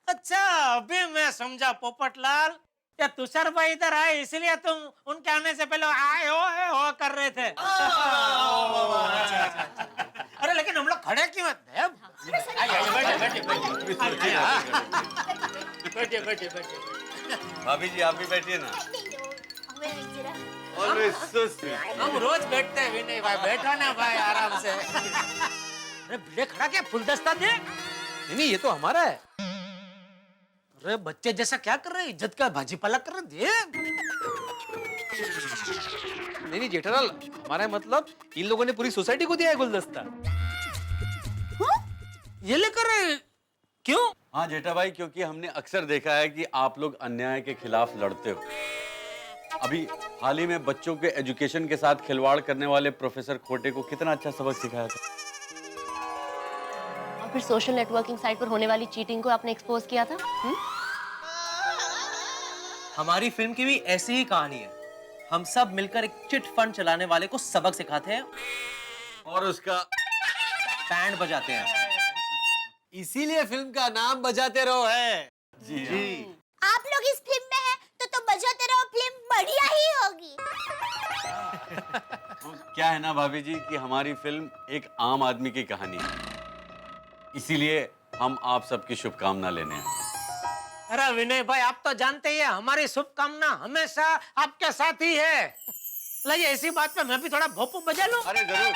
अच्छा अभी मैं समझा पोपटलाल, या तुषार भाई इधर आए इसलिए तुम उनके आने से पहले आए हो कर रहे थे। अरे लेकिन हम लोग खड़े क्यों हैं? बैठिए। भाभी जी आप भी बैठिए ना। हम रोज बैठते हैं विनय भाई, बैठो ना भाई आराम से। अरे भिड़े खड़ा क्या, फुलदस्ता दे। नहीं, ये तो हमारा है। अरे बच्चे जैसा क्या कर रहे हैं, इज्जत का भाजीपाला कर रहे हैं। नहीं जेठालाल, हमारा मतलब इन लोगों ने पूरी सोसाइटी को दिया है गुलदस्ता। ये लेकर क्यों? हाँ जेठा भाई, क्योंकि हमने अक्सर देखा है कि आप लोग अन्याय के खिलाफ लड़ते हो। अभी हाल ही में बच्चों के एजुकेशन के साथ खिलवाड़ करने वाले प्रोफेसर खोटे को कितना अच्छा सबक सिखाया था। और फिर सोशल नेटवर्किंग साइट पर होने वाली चीटिंग को आपने एक्सपोज किया था। हमारी फिल्म की भी ऐसी ही कहानी है। हम सब मिलकर एक चिट फंड चलाने वाले को सबक सिखाते हैं और उसका बैंड बजाते हैं। इसीलिए फिल्म का नाम बजाते रहो है। जी आप लोग इस फिल्म में हैं तो बजाते रहो फिल्म बढ़िया ही होगी। तो क्या है ना भाभी जी कि हमारी फिल्म एक आम आदमी की कहानी है, इसीलिए हम आप सबकी शुभकामना लेने हैं। अरे विनय भाई, आप तो जानते ही हैं हमारी शुभकामना हमेशा आपके साथ ही है। लाइए ऐसी बात पे मैं भी थोड़ा भोपू बजा लूं। अरे जरूर।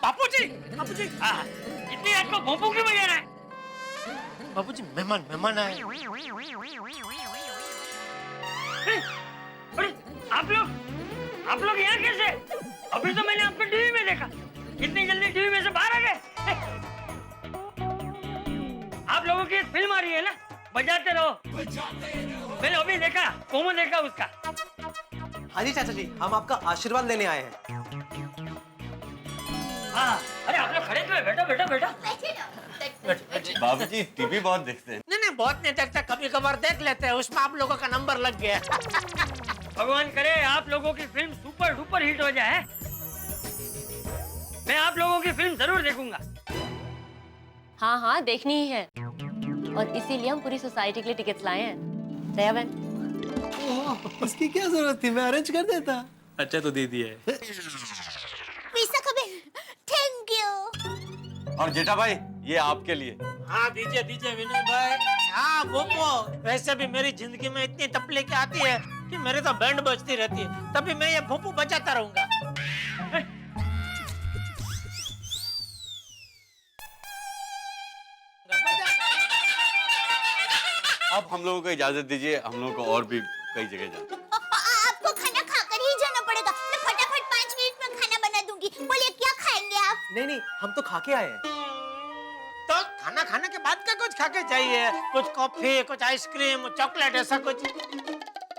बापूजी, इतनी रात को भोंपू क्यों बजा रहा है? बापूजी मेहमान आए। अरे आप लोग यहाँ कैसे? अभी तो मैंने आपको टीवी में देखा, इतनी जल्दी टीवी में से बाहर आ गए। आप लोगों की एक फिल्म आ रही है ना, बजाते रहो। मैंने अभी देखा, प्रोमो देखा उसका। हाँ जी चाचा जी, हम आपका आशीर्वाद लेने आए हैं। हाँ, अरे आप लोग खड़े क्यों हैं? बैठो। बाबू जी टीवी बहुत देखते हैं। नहीं बहुत नहीं देखता, कभी कभार देख लेते हैं, उसमें आप लोगों का नंबर लग गया। भगवान करे आप लोगों की फिल्म सुपर डुपर हिट हो जाए। मैं आप लोगों की फिल्म जरूर देखूंगा। हाँ देखनी ही है, और इसीलिए हम पूरी सोसाइटी के लिए टिकट्स लाए हैं। जया बहन, इसकी क्या जरूरत थी, मैं अरेंज कर देता। अच्छा तो दे दिया है। पैसा कभी, थैंक यू। और जेठा भाई ये आपके लिए। हाँ दीजिए विनय भाई। हाँ भोपो, वैसे भी मेरी जिंदगी में इतनी तकलीफें आती है कि मेरे तो बैंड बजती रहती है, तभी मैं ये भोपू बजाता रहूंगा। अब हम लोगों को इजाजत दीजिए, हम लोगों को और भी कई जगह जाना। आपको खाना खाकर ही जाना पड़ेगा। मैं फटाफट 5 मिनट में खाना बना दूंगी। बोलिए क्या खाएंगे आप? नहीं, हम तो खा के आए हैं। तो खाना खाने के बाद क्या कुछ खा के चाहिए? कुछ कॉफी, कुछ आइसक्रीम, चॉकलेट, ऐसा कुछ?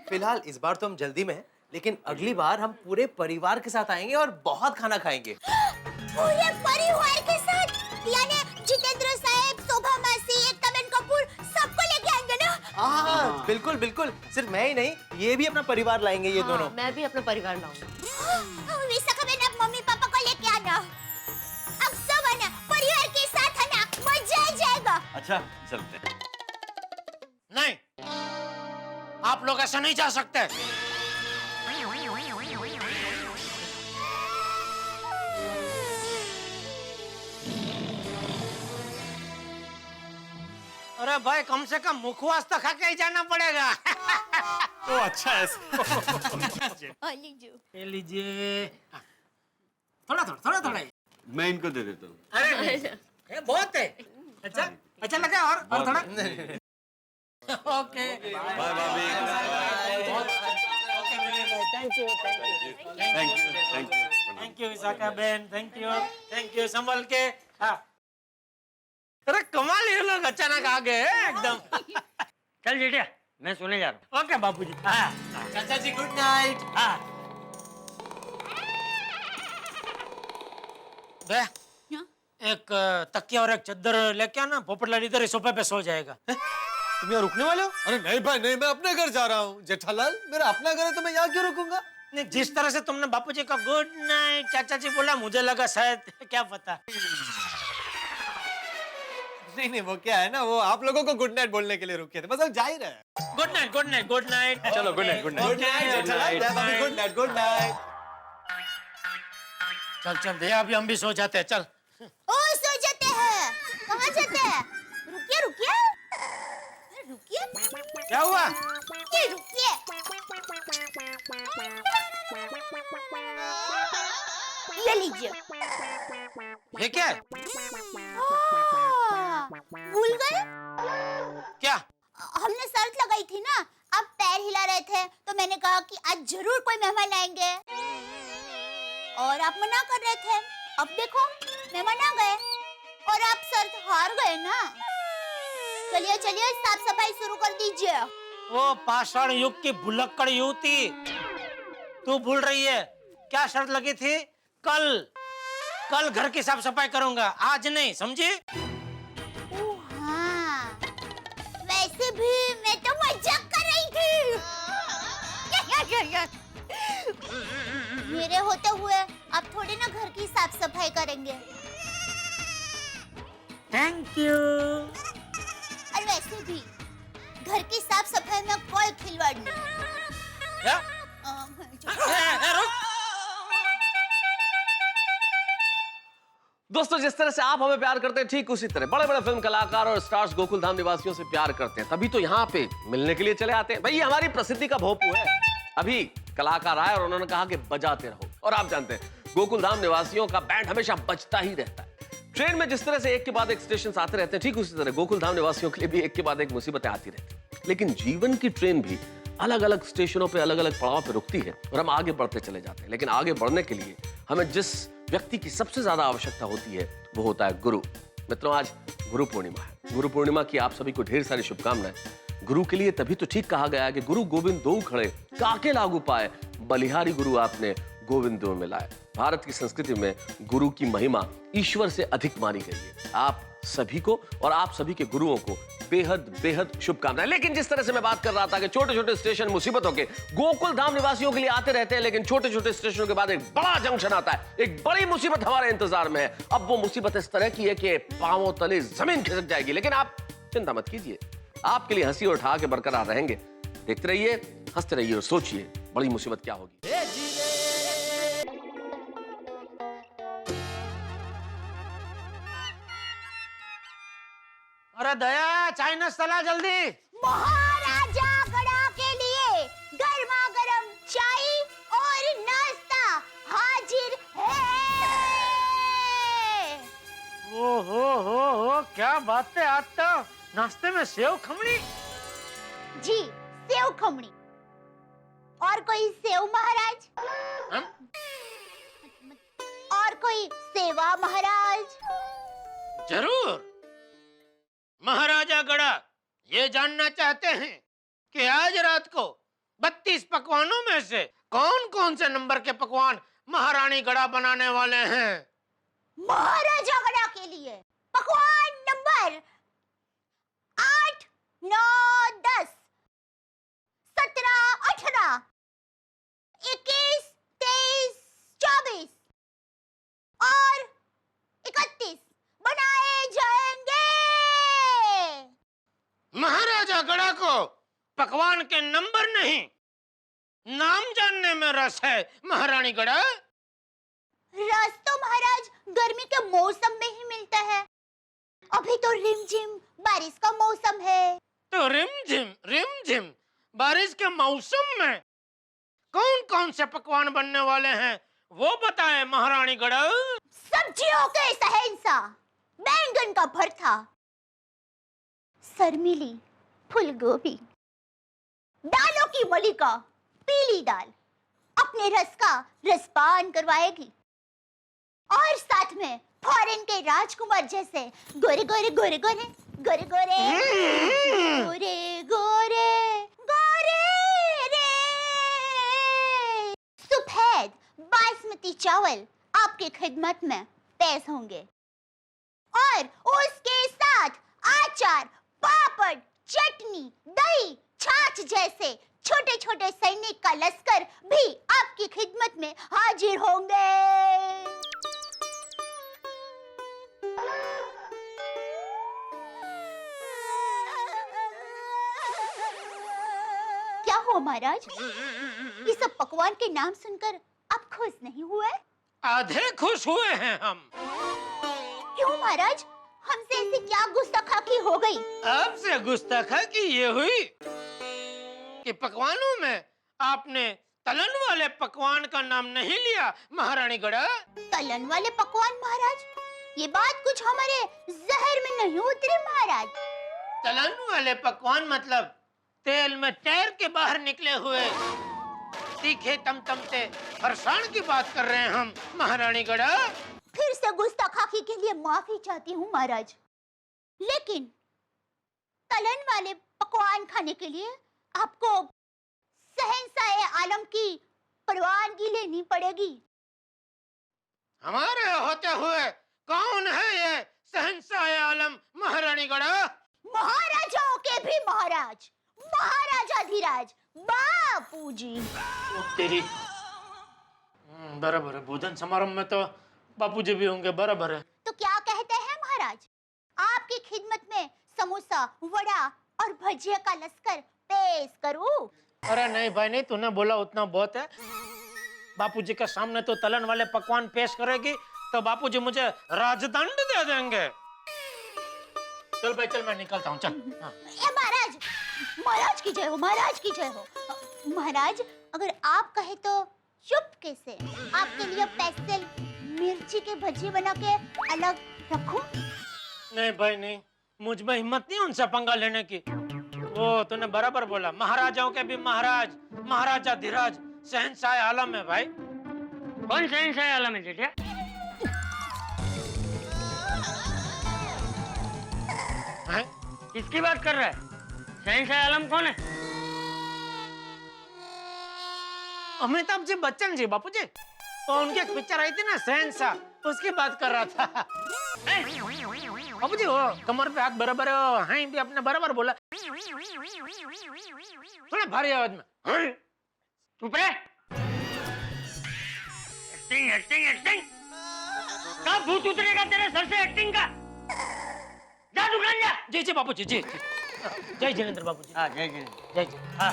फिलहाल इस बार तो हम जल्दी में हैं, लेकिन अगली बार हम पूरे परिवार के साथ आएंगे और बहुत खाना खाएंगे। पूरे परिवार के साथ? यानी जितेंद्र साहब, शोभा मासी, एकता बेन कपूर सबको लेके आएंगे ना? हाँ, बिल्कुल बिल्कुल। सिर्फ मैं ही नहीं, ये भी अपना परिवार लाएंगे ये दोनों। मैं भी अपना परिवार लाऊंगी। विशाखा बेन, आप मम्मी पापा को लेके आना। अब सब आना, परिवार के साथ आना, मजा आ जाएगा। अच्छा चलते हैं। नहीं, आप लोग ऐसा नहीं जा सकते। अरे भाई, कम से कम मुखवास तो खा के ही जाना पड़ेगा। तो अच्छा है। ये लीजिए। थोड़ा। मैं इनको दे देता हूँ। अरे ये बहुत है। अच्छा लगा और थोड़ा। ओके। बाय भाभी। थैंक यू विशाखा बहन, थैंक यू। संभल के। हाँ। अरे कमाल, ये लोग अचानक आ गए एकदम। चल जेठिया, मैं सोने जा रहा हूँ। ओके बापूजी। हाँ। चाचा जी गुड नाइट। हाँ। दया, एक तकिया और एक चद्दर लेके आना। पोपटलाल इधर सोफे पे सो जाएगा। तुम यहाँ रुकने वाले हो? अरे नहीं भाई नहीं, मैं अपने घर जा रहा हूँ। जेठालाल, मेरा अपना घर है तो मैं यहाँ क्यों रुकूंगा? नहीं, जिस तरह से तुमने बापूजी का गुड नाइट चाचा जी बोला, मुझे लगा शायद, क्या पता। नहीं, वो क्या है ना, वो आप लोगों को गुड नाइट बोलने के लिए रुके थे, बस अब जा ही रहे हैं। Good night. चलो गुड नाइट। Good night. चल दया, अभी हम भी सो जाते हैं। चल। ओ, सो जाते हैं? कहाँ जाते हैं? रुकिए। क्या हुआ? रुकिए। ये लीजिए। ये क्या है? भूल गए? क्या? हमने शर्त लगाई थी ना, आप पैर हिला रहे थे तो मैंने कहा कि आज जरूर कोई मेहमान आएंगे और आप मना कर रहे थे। अब देखो, मेहमान आ गए और आप शर्त हार गए ना। चलिए साफ सफाई शुरू कर दीजिए। वो पाषाण युग की भुलक्कड़ युवती, तू भूल रही है क्या शर्त लगी थी? कल घर की साफ सफाई करूंगा, आज नहीं, समझी? हाँ, वैसे भी मैं तो मजाक कर रही थी। मेरे होते हुए आप थोड़ी ना घर की साफ सफाई करेंगे। Thank you. और वैसे भी घर की साफ सफाई में कोई खिलवाड़ नहीं। क्या? दोस्तों, जिस तरह से आप हमें प्यार करते हैं, ठीक उसी तरह बड़े बड़े फिल्म कलाकार और स्टार्स गोकुल धाम निवासियों से प्यार करते हैं। तभी तो यहाँ पे मिलने के लिए चले आते हैं। भाई, ये हमारी प्रसिद्धि का भोंपू है। अभी कलाकार आए और उन्होंने कहा कि बजाते रहो, और आप जानते हैं गोकुल धाम निवासियों का बैंड हमेशा बजता ही रहता है। ट्रेन में जिस तरह से एक के बाद एक स्टेशन आते रहते हैं, ठीक उसी तरह गोकुल धाम निवासियों के लिए भी एक के बाद एक मुसीबतें आती रहती हैं। लेकिन जीवन की ट्रेन भी अलग अलग स्टेशनों पे अलग अलग पड़ाव पे रुकती है और हम आगे बढ़ते चले जाते हैं। लेकिन आगे बढ़ने के लिए हमें जिस व्यक्ति की सबसे ज्यादा आवश्यकता होती है वो होता है गुरु। मित्रों, आज गुरु पूर्णिमा है। गुरु पूर्णिमा की आप सभी को ढेर सारी शुभकामनाएं। गुरु के लिए तभी तो ठीक कहा गया है कि गुरु गोविंद दो खड़े काके लागू पाए, बलिहारी गुरु आपने गोविंद दो मिलाए। भारत की संस्कृति में गुरु की महिमा ईश्वर से अधिक मानी गई है। आप सभी को और आप सभी के गुरुओं को बेहद बेहद शुभकामनाएं। लेकिन जिस तरह से मैं बात कर रहा था कि छोटे छोटे स्टेशन मुसीबतों के गोकुल धाम निवासियों के लिए आते रहते हैं, लेकिन छोटे छोटे स्टेशनों के बाद एक बड़ा जंक्शन आता है, एक बड़ी मुसीबत हमारे इंतजार में है। अब वो मुसीबत इस तरह की है कि पांवों तले जमीन खिसक जाएगी। लेकिन आप चिंता मत कीजिए, आपके लिए हंसी और ठहाके बरकरार रहेंगे। देखते रहिए, हंसते रहिए और सोचिए बड़ी मुसीबत क्या होगी। अरे दया, चाय नाश्ता ला जल्दी। महाराजा गड़ा के लिए गर्मा गर्म चाय और नाश्ता हाजिर है। ओ हो, क्या बात है। आज तो नाश्ते में सेव खमणी। जी, सेव खमणी। और कोई सेव महाराज? और कोई सेवा महाराज? जरूर। महाराजा गड़ा ये जानना चाहते हैं कि आज रात को 32 पकवानों में से कौन कौन से नंबर के पकवान महारानी गड़ा बनाने वाले हैं? महाराजा गड़ा के लिए पकवान नंबर 8, 9, 10, 17, 18, 21, 23, 24 और 31 बनाए जाएंगे। महाराजा गड़ा को पकवान के नंबर नहीं, नाम जानने में रस है। महारानी गड़ा, रस तो महाराज गर्मी के मौसम में ही मिलता है। अभी तो रिमझिम बारिश का मौसम है। तो रिमझिम बारिश के मौसम में कौन कौन से पकवान बनने वाले हैं वो बताएं महारानी गड़ा। सब्जियों के शहंशाह, बैंगन का भरता, सरमिली, फूलगोभी, दालों की मलिका, पीली दाल अपने रस का रसपान करवाएगी और साथ में फॉरेन के राजकुमार जैसे गोरे गोरे गोरे गोरे गोरे गोरे गोरे गोरे गोरे रे सफेद बासमती चावल आपकी खिदमत में पेश होंगे और उसके साथ अचार, पापड़, चटनी, दही, छाछ जैसे छोटे छोटे सैनिक का लश्कर भी आपकी खिदमत में हाजिर होंगे। क्या हुआ महाराज? ये सब पकवान के नाम सुनकर आप खुश नहीं हुए? आधे खुश हुए हैं हम। क्यों महाराज? हमसे ऐसी क्या गुस्ताखी हो गई? आपसे गुस्ताखी ये हुई कि पकवानों में आपने तलन वाले पकवान का नाम नहीं लिया महारानी गड़ा। तलन वाले पकवान महाराज? ये बात कुछ हमारे जहर में नहीं उतरी महाराज। तलन वाले पकवान मतलब तेल में तैर के बाहर निकले हुए तीखे तमतमते फरसाण की बात कर रहे हैं हम महारानी गड़ा। फिर से गुस्ताखी के लिए माफी चाहती हूँ महाराज, लेकिन तलन वाले पकवान खाने के लिए आपको शहंशाह आलम की परवानगी लेनी पड़ेगी। हमारे होते हुए कौन है ये शहंशाह आलम महारानी गड़ा? महाराजाओं के भी महाराज, महाराजाधिराज बापूजी। तेरी बराबर है। भोजन समारोह में तो बापूजी भी होंगे, बराबर है। तो क्या कहते हैं महाराज? आपकी खिदमत में समोसा, वड़ा और भजिया का लश्कर पेश करूं? अरे नहीं भाई नहीं, तूने बोला उतना बहुत है। बापूजी के सामने तो तलन वाले पकवान पेश करेगी तो बापूजी मुझे राजदंड दे देंगे। चल भाई चल, मैं निकलता हूँ, चल। हाँ। महाराज, महाराज की जय हो, महाराज की जय हो। महाराज अगर आप कहे तो चुपके से आपके लिए स्पेशल मिर्ची के भजी बना के अलग रखूं? नहीं भाई नहीं, मुझ में हिम्मत नहीं उनसे पंगा लेने की। वो तूने बराबर बोला, महाराजाओं के भी महाराज, महाराजाधिराज शहंशाह आलम है भाई। कौन शहंशाह आलम है जेठिया? किसकी बात कर रहा है? शहंशाह आलम कौन है? अमिताभ जी बच्चन जी बापूजी। तो उनकी एक पिक्चर आई थी ना शहंशाह, उसकी बात कर रहा था। बापूजी वो कमर पे हाथ बराबर है, हाँ भी अपने बराबर बोला, थोड़ा भारी आवाज में। चुप रहे। Acting acting acting. कब भूत उतरेगा तेरे सर से एक्टिंग का? जा दुकान जा। जी जी बापूजी, जी जय जिनेंद्र बापूजी। हाँ जय जिनेंद्र, जय जय। हाँ।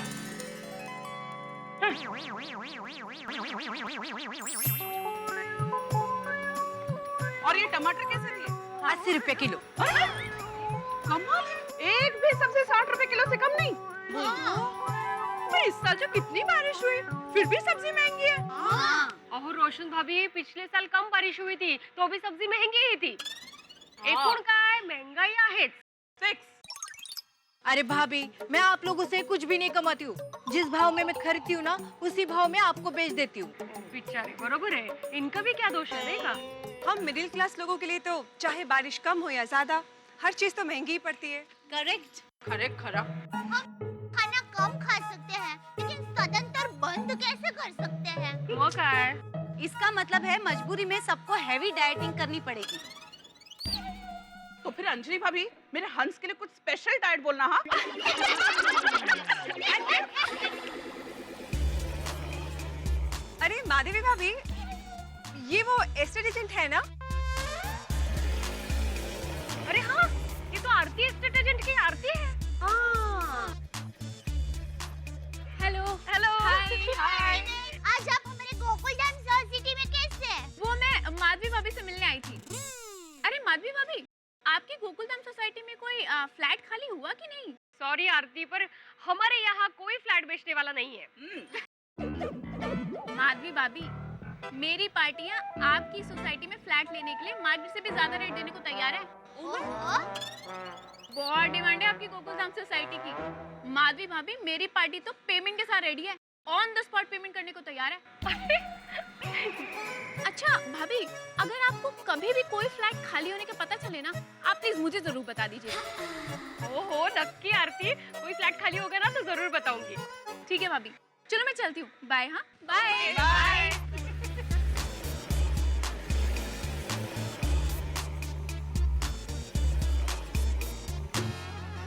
और ये टमाटर कैसे दिए? 80 रुपए किलो। कमाल, एक भी सब्जी 60 रुपए किलो से कम नहीं। इस साल जो कितनी बारिश हुई फिर भी सब्जी महंगी है। अहो रोशन भाभी, पिछले साल कम बारिश हुई थी तो भी सब्जी महंगी ही थी। एकूण काय महंगाई आहेच। फिक्स। अरे भाभी, मैं आप लोगों से कुछ भी नहीं कमाती हूँ। जिस भाव में मैं खरीदती हूँ ना, उसी भाव में आपको बेच देती हूँ। बेचारे बरोबर है, इनका भी क्या दोष है नहीं का? हम मिडिल क्लास लोगों के लिए तो चाहे बारिश कम हो या ज्यादा, हर चीज तो महंगी ही पड़ती है। करेक्ट। करेक्ट खरा। हम खाना कम खा सकते हैं, लेकिन सदंतर बंद कैसे कर सकते हैं? वो क्या है? इसका मतलब है मजबूरी में सबको हैवी डाइटिंग करनी पड़ेगी। तो फिर अंजलि भाभी, मेरे हंस के लिए कुछ स्पेशल डाइट बोलना। हाँ अरे माधवी भाभी, ये वो एस्टेट एजेंट है ना? अरे हाँ, ये तो आरती एस्टेट एजेंट की आरती है। हेलो। हेलो। हाय। आज आप हमारे गोकुलधाम सॉ सिटी में कैसे? वो मैं माधवी भाभी से मिलने आई थी। अरे माधवी भाभी, आपकी गोकुलधाम सोसाइटी में कोई फ्लैट खाली हुआ कि नहीं? सॉरी आरती, पर हमारे यहाँ कोई फ्लैट बेचने वाला नहीं है। माधवी भाभी, मेरी पार्टियाँ आपकी सोसाइटी में फ्लैट लेने के लिए मार्केट से भी ज्यादा रेट देने को तैयार है। बहुत डिमांड है आपकी गोकुलधाम सोसाइटी की। माधवी भाभी, मेरी पार्टी तो पेमेंट के साथ रेडी है, ऑन द स्पॉट पेमेंट करने को तैयार है। अच्छा भाभी, अगर आपको कभी भी कोई फ्लैट खाली होने का पता चले ना, आप प्लीज मुझे जरूर बता दीजिएगा। ओहो नक्की आरती, कोई फ्लैट खाली होगा ना तो जरूर बताऊंगी। ठीक है भाभी, चलो मैं चलती हूँ। बाय। हाँ बाय बाय।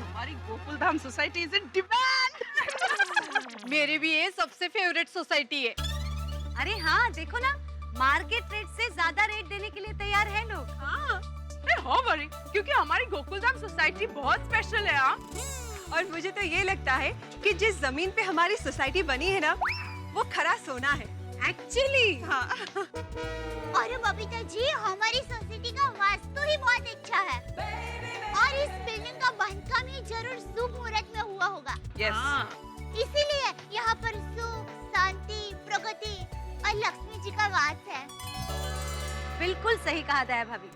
हमारी Gokuldham society is in demand. मेरे भी ये सबसे फेवरेट सोसाइटी है। अरे हाँ, देखो ना, मार्केट रेट से ज्यादा रेट देने के लिए तैयार है लोग। हाँ बड़ी, क्योंकि हमारी गोकुलधाम सोसाइटी बहुत स्पेशल है। हाँ, और मुझे तो ये लगता है कि जिस जमीन पे हमारी सोसाइटी बनी है ना, वो खरा सोना है एक्चुअली। हाँ। अरे बबीता जी, हमारी सोसाइटी का वास्तु ही बहुत अच्छा है, और इस बिल्डिंग का बांधकाम ही जरूर शुभ मुहूर्त में हुआ होगा। इसीलिए यहाँ पर सुख, शांति, प्रगति और लक्ष्मी जी का वास है। बिल्कुल सही कहा दया भाभी।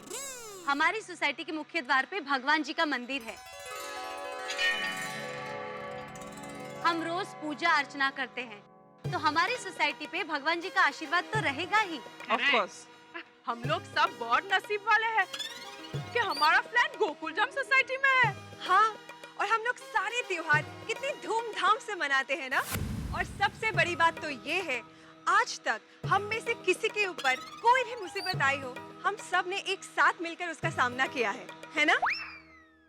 हमारी सोसाइटी के मुख्य द्वार पे भगवान जी का मंदिर है। हम रोज पूजा अर्चना करते हैं, तो हमारी सोसाइटी पे भगवान जी का आशीर्वाद तो रहेगा ही। ऑफ कोर्स, हम लोग सब बहुत नसीब वाले हैं कि हमारा फ्लैट गोकुलधाम सोसाइटी में है। हाँ, और हम लोग सारे त्योहार कितनी धूमधाम से मनाते हैं ना। और सबसे बड़ी बात तो ये है, आज तक हम में से किसी के ऊपर कोई भी मुसीबत आई हो, हम सब ने एक साथ मिलकर उसका सामना किया है ना?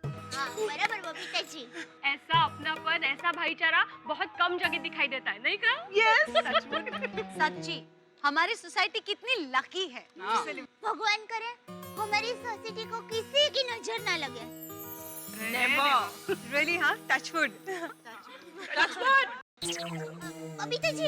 हाँ, बराबर बबीता जी। ऐसा अपनापन, ऐसा भाईचारा बहुत कम जगह दिखाई देता है, नहीं का? यस, सच्ची, हमारी सोसाइटी कितनी लकी है। भगवान करे हमारी सोसाइटी को किसी की नजर ना लगे। नेवर। रियली? हाँ, टच वुड। बबीता जी,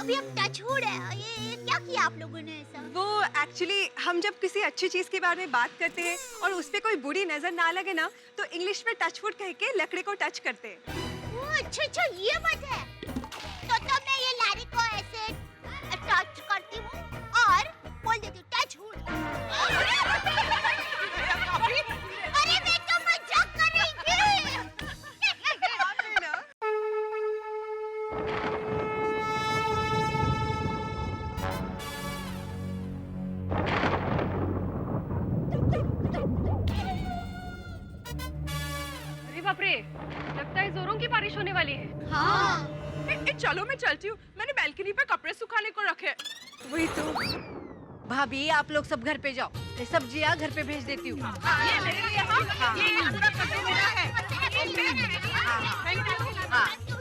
अभी आप टच वुड है, ये क्या किया आप लोगों ने ऐसा? वो एक्चुअली हम जब किसी अच्छी चीज के बारे में बात करते हैं और उस पे कोई बुरी नजर ना लगे ना, तो इंग्लिश में टच वुड कह के लकड़ी को टच करते हैं। ओह, अच्छा, ये बात है। तो मैं ये लारी को ऐसे टच करती हूँ और बोल देती हूँ टच वुड। अरे मैं तो मजाक कर रही थी। अरे बाप रे, लगता है जोरों की बारिश होने वाली है। हाँ। चलो मैं चलती हूँ, मैंने बैल्कनी पे कपड़े सुखाने को रखे। वही तो। भाभी, आप लोग सब घर पे जाओ, ये सब्जियाँ घर पे भेज देती हूँ। ये मेरे लिए, हाँ, ये पूरा कपड़े मेरा है। Thank you.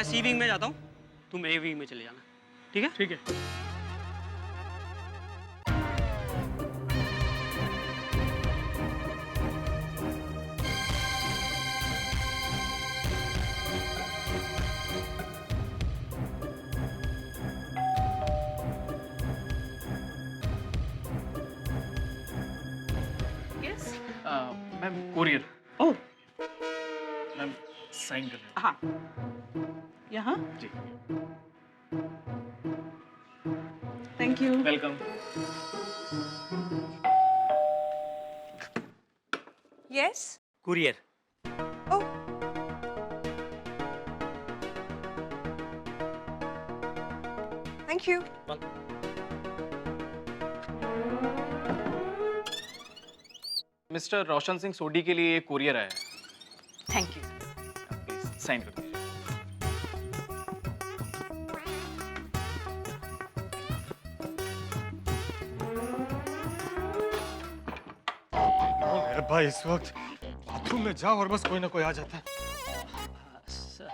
मैं सी विंग में जाता हूँ, तुम ए विंग में चले जाना, ठीक है? ठीक है। Ma'am courier. Oh ma'am sign कर दें। हाँ, यहाँ जी। Thank you. Welcome. Yes courier. Oh thank you. Mister Roshan Singh Sodhi के लिए कोरियर आया है। Thank you. प्लीज साइन कर दीजिए। मेरे भाई इस वक्त बाथरूम में जाओ और बस कोई ना कोई आ जाता है।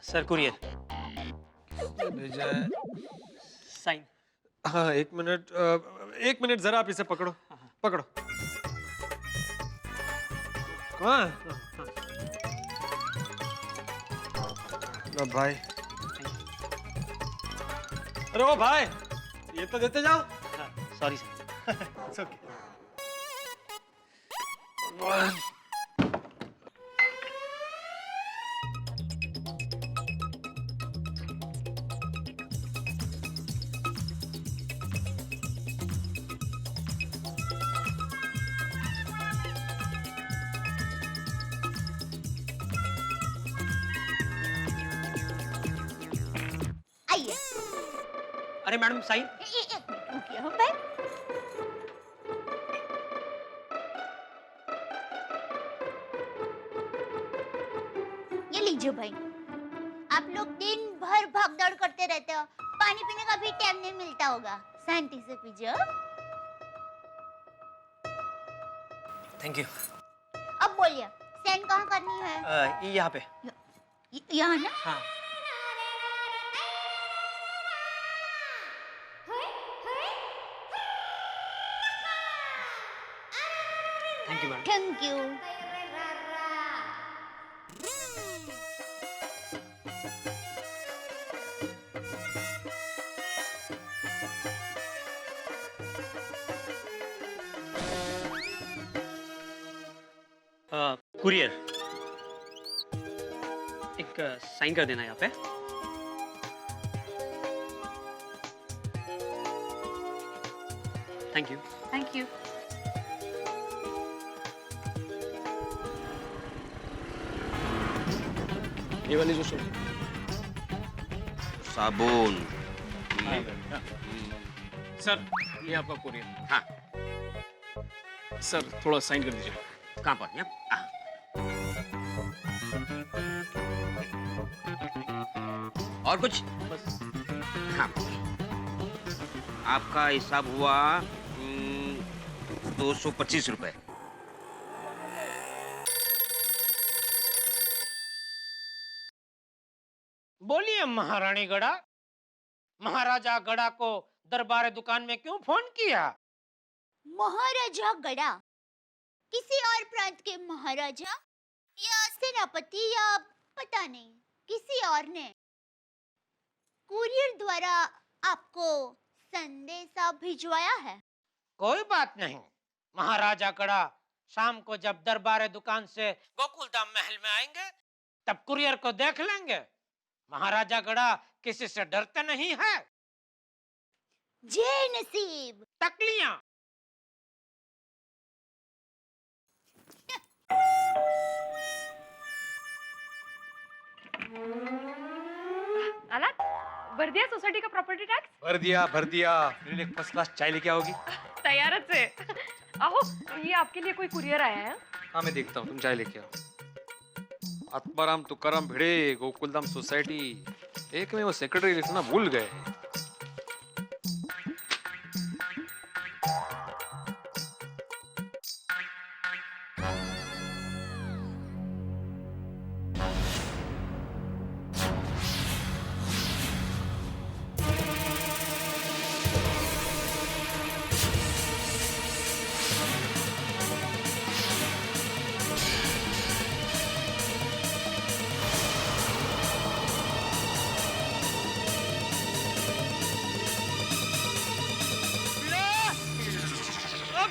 Sir courier. भेजा है। साइन। हाँ एक मिनट जरा आप इसे पकड़ो। पकड़ो। कहाँ है? लो भाई। अरे ओ भाई ये तो देते जाओ। Sorry sir. It's okay. आइए। अरे मैडम साइन। एक मिनट रुकिए हो भाई। ये लीजिए भाई। आप लोग दिन भर भागदौड़ करते रहते हो, पानी पीने का भी टाइम नहीं मिलता होगा। शांति से पीजिए। Thank you. अब बोलिए सेंड कहाँ करनी है? यहाँ पे। यहाँ ना? हाँ। Thank you madam. Thank you. Courier. एक साइन कर देना यहाँ पे। Thank you. Thank you. ये वाली जो साबुन। सर ये आपका कोरियर। हाँ। सर थोड़ा साइन कर दीजिए। कहाँ पर? यहाँ? और कुछ? बस। हाँ। आपका हिसाब हुआ 225 रुपए। बोलिए महारानी गड़ा, महाराजा गड़ा को दरबार दुकान में क्यों फोन किया? महाराजा गड़ा किसी और प्रांत के महाराजा या सेनापति या पता नहीं किसी और ने कुरियर द्वारा आपको संदेशा भिजवाया है। कोई बात नहीं, महाराजा गड़ा शाम को जब दरबार दुकान से गोकुलधाम महल में आएंगे तब कुरियर को देख लेंगे। महाराजा गड़ा किसी से डरते नहीं है। जय नसीब। तकलियां। अलग भर दिया सोसाइटी का प्रॉपर्टी टैक्स? भर दिया मेरे लिए फर्स्ट क्लास चाय लेके आओगी? तैयार है। आहो ये आपके लिए कोई कुरियर आया है? हाँ मैं देखता हूँ, तुम चाय लेके आओ। आत्माराम तुकाराम भिड़े, गोकुलधाम सोसाइटी। एक में वो सेक्रेटरी लिखना भूल गए।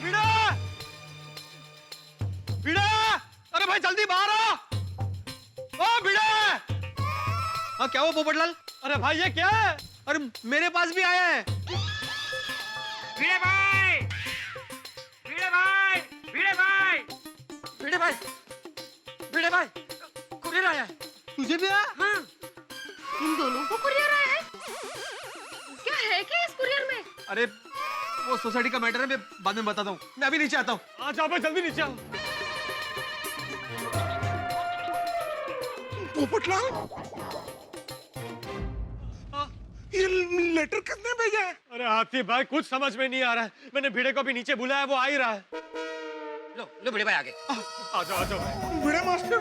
भिड़ा! भिड़ा! अरे भाई जल्दी बाहर आ! ओ भिड़ा! हाँ क्या हुआ पोपटलाल? अरे भाई ये क्या है? अरे मेरे पास भी आया है। भिड़े भाई! भिड़े भाई! भिड़े भाई! भिड़े भाई, भिड़े भाई, कुरियर आया है। तुझे भी आया? हाँ, इन दोनों को कुरियर आया है। क्या है क्या इस कुरियर में? अरे वो सोसाइटी का मैटर है, मैं बाद में बताता हूँ। मैं अभी नीचे आता हूँ। आ जाओ भाई जल्दी नीचे आओ। पोपटलाल, ये लेटर किसने भेजा है? अरे हाथी भाई कुछ समझ में नहीं आ रहा है। मैंने भिड़े को भी नीचे बुलाया, वो आ ही रहा है। लो लो भिड़े भाई आगे। आ जाओ आ जाओ। भिड़े मास्टर,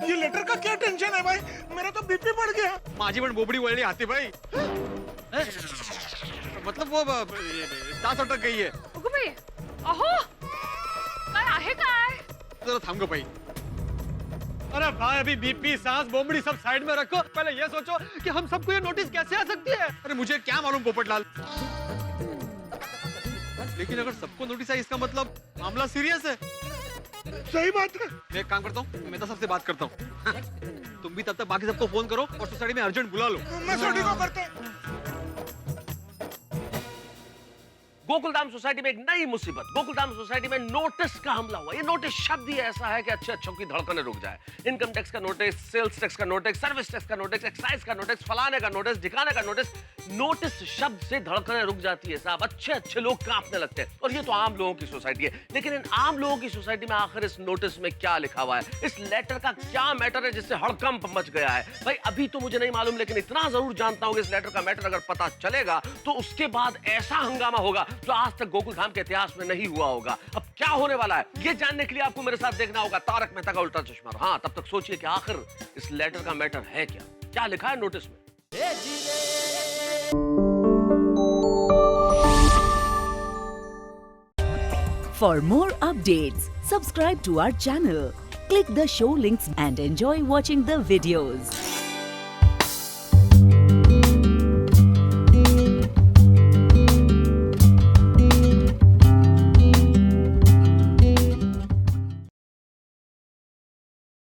ये लेटर का क्या टेंशन है भाई? मेरा तो बीपी बढ़ गया। माझी पण बोबडी वळली हाथी भाई। मतलब वो तास अटक गई है। अगं बाई, अहो, काय आहे काय? जरा थांब गो भाई। अरे भाई अभी बीपी, सांस, बोमड़ी सब साइड में रखो। पहले ये सोचो कि हम सबको ये नोटिस कैसे आ सकती है। अरे मुझे क्या मालूम पोपटलाल। लेकिन अगर सबको नोटिस आई इसका मतलब मामला सीरियस है। सही बात है। मैं एक काम करता हूँ, मैं तो सबसे बात करता हूँ। तुम भी तब तक बाकी सबको फोन करो और सोसाइटी में अर्जेंट बुला लो। मैं सोडी को करते हैं। गोकुलधाम सोसाइटी में एक नई मुसीबत। गोकुलधाम सोसाइटी में नोटिस का हमला हुआ। ये नोटिस शब्द ही ऐसा है कि अच्छे अच्छों की धड़कनें रुक जाए। इनकम टैक्स का नोटिस, सेल्स टैक्स का नोटिस, सर्विस टैक्स का नोटिस, एक्साइज का नोटिस, फलाने का नोटिस, ढिकाने का नोटिस। नोटिस शब्द से धड़कनें रुक जाती है साहब। अच्छे अच्छे लोग कांपने लगते हैं। और ये तो आम लोगों की सोसाइटी है। लेकिन इन आम लोगों की सोसाइटी में आखिर इस नोटिस में क्या लिखा हुआ है? इस लेटर का क्या मैटर है जिससे हड़कंप मच गया है? भाई अभी तो मुझे नहीं मालूम, लेकिन इतना जरूर जानता हूं कि इस लेटर का मैटर अगर पता चलेगा तो उसके बाद ऐसा हंगामा होगा जो आज तक गोकुलधाम के इतिहास में नहीं हुआ होगा। अब क्या होने वाला है ये जानने के लिए आपको मेरे साथ देखना होगा तारक मेहता का उल्टा चश्मा। हाँ, तब तक सोचिए कि आखिर इस लेटर का मैटर है क्या, क्या लिखा है नोटिस में। For more updates, subscribe to our channel, click the show links and enjoy watching the videos.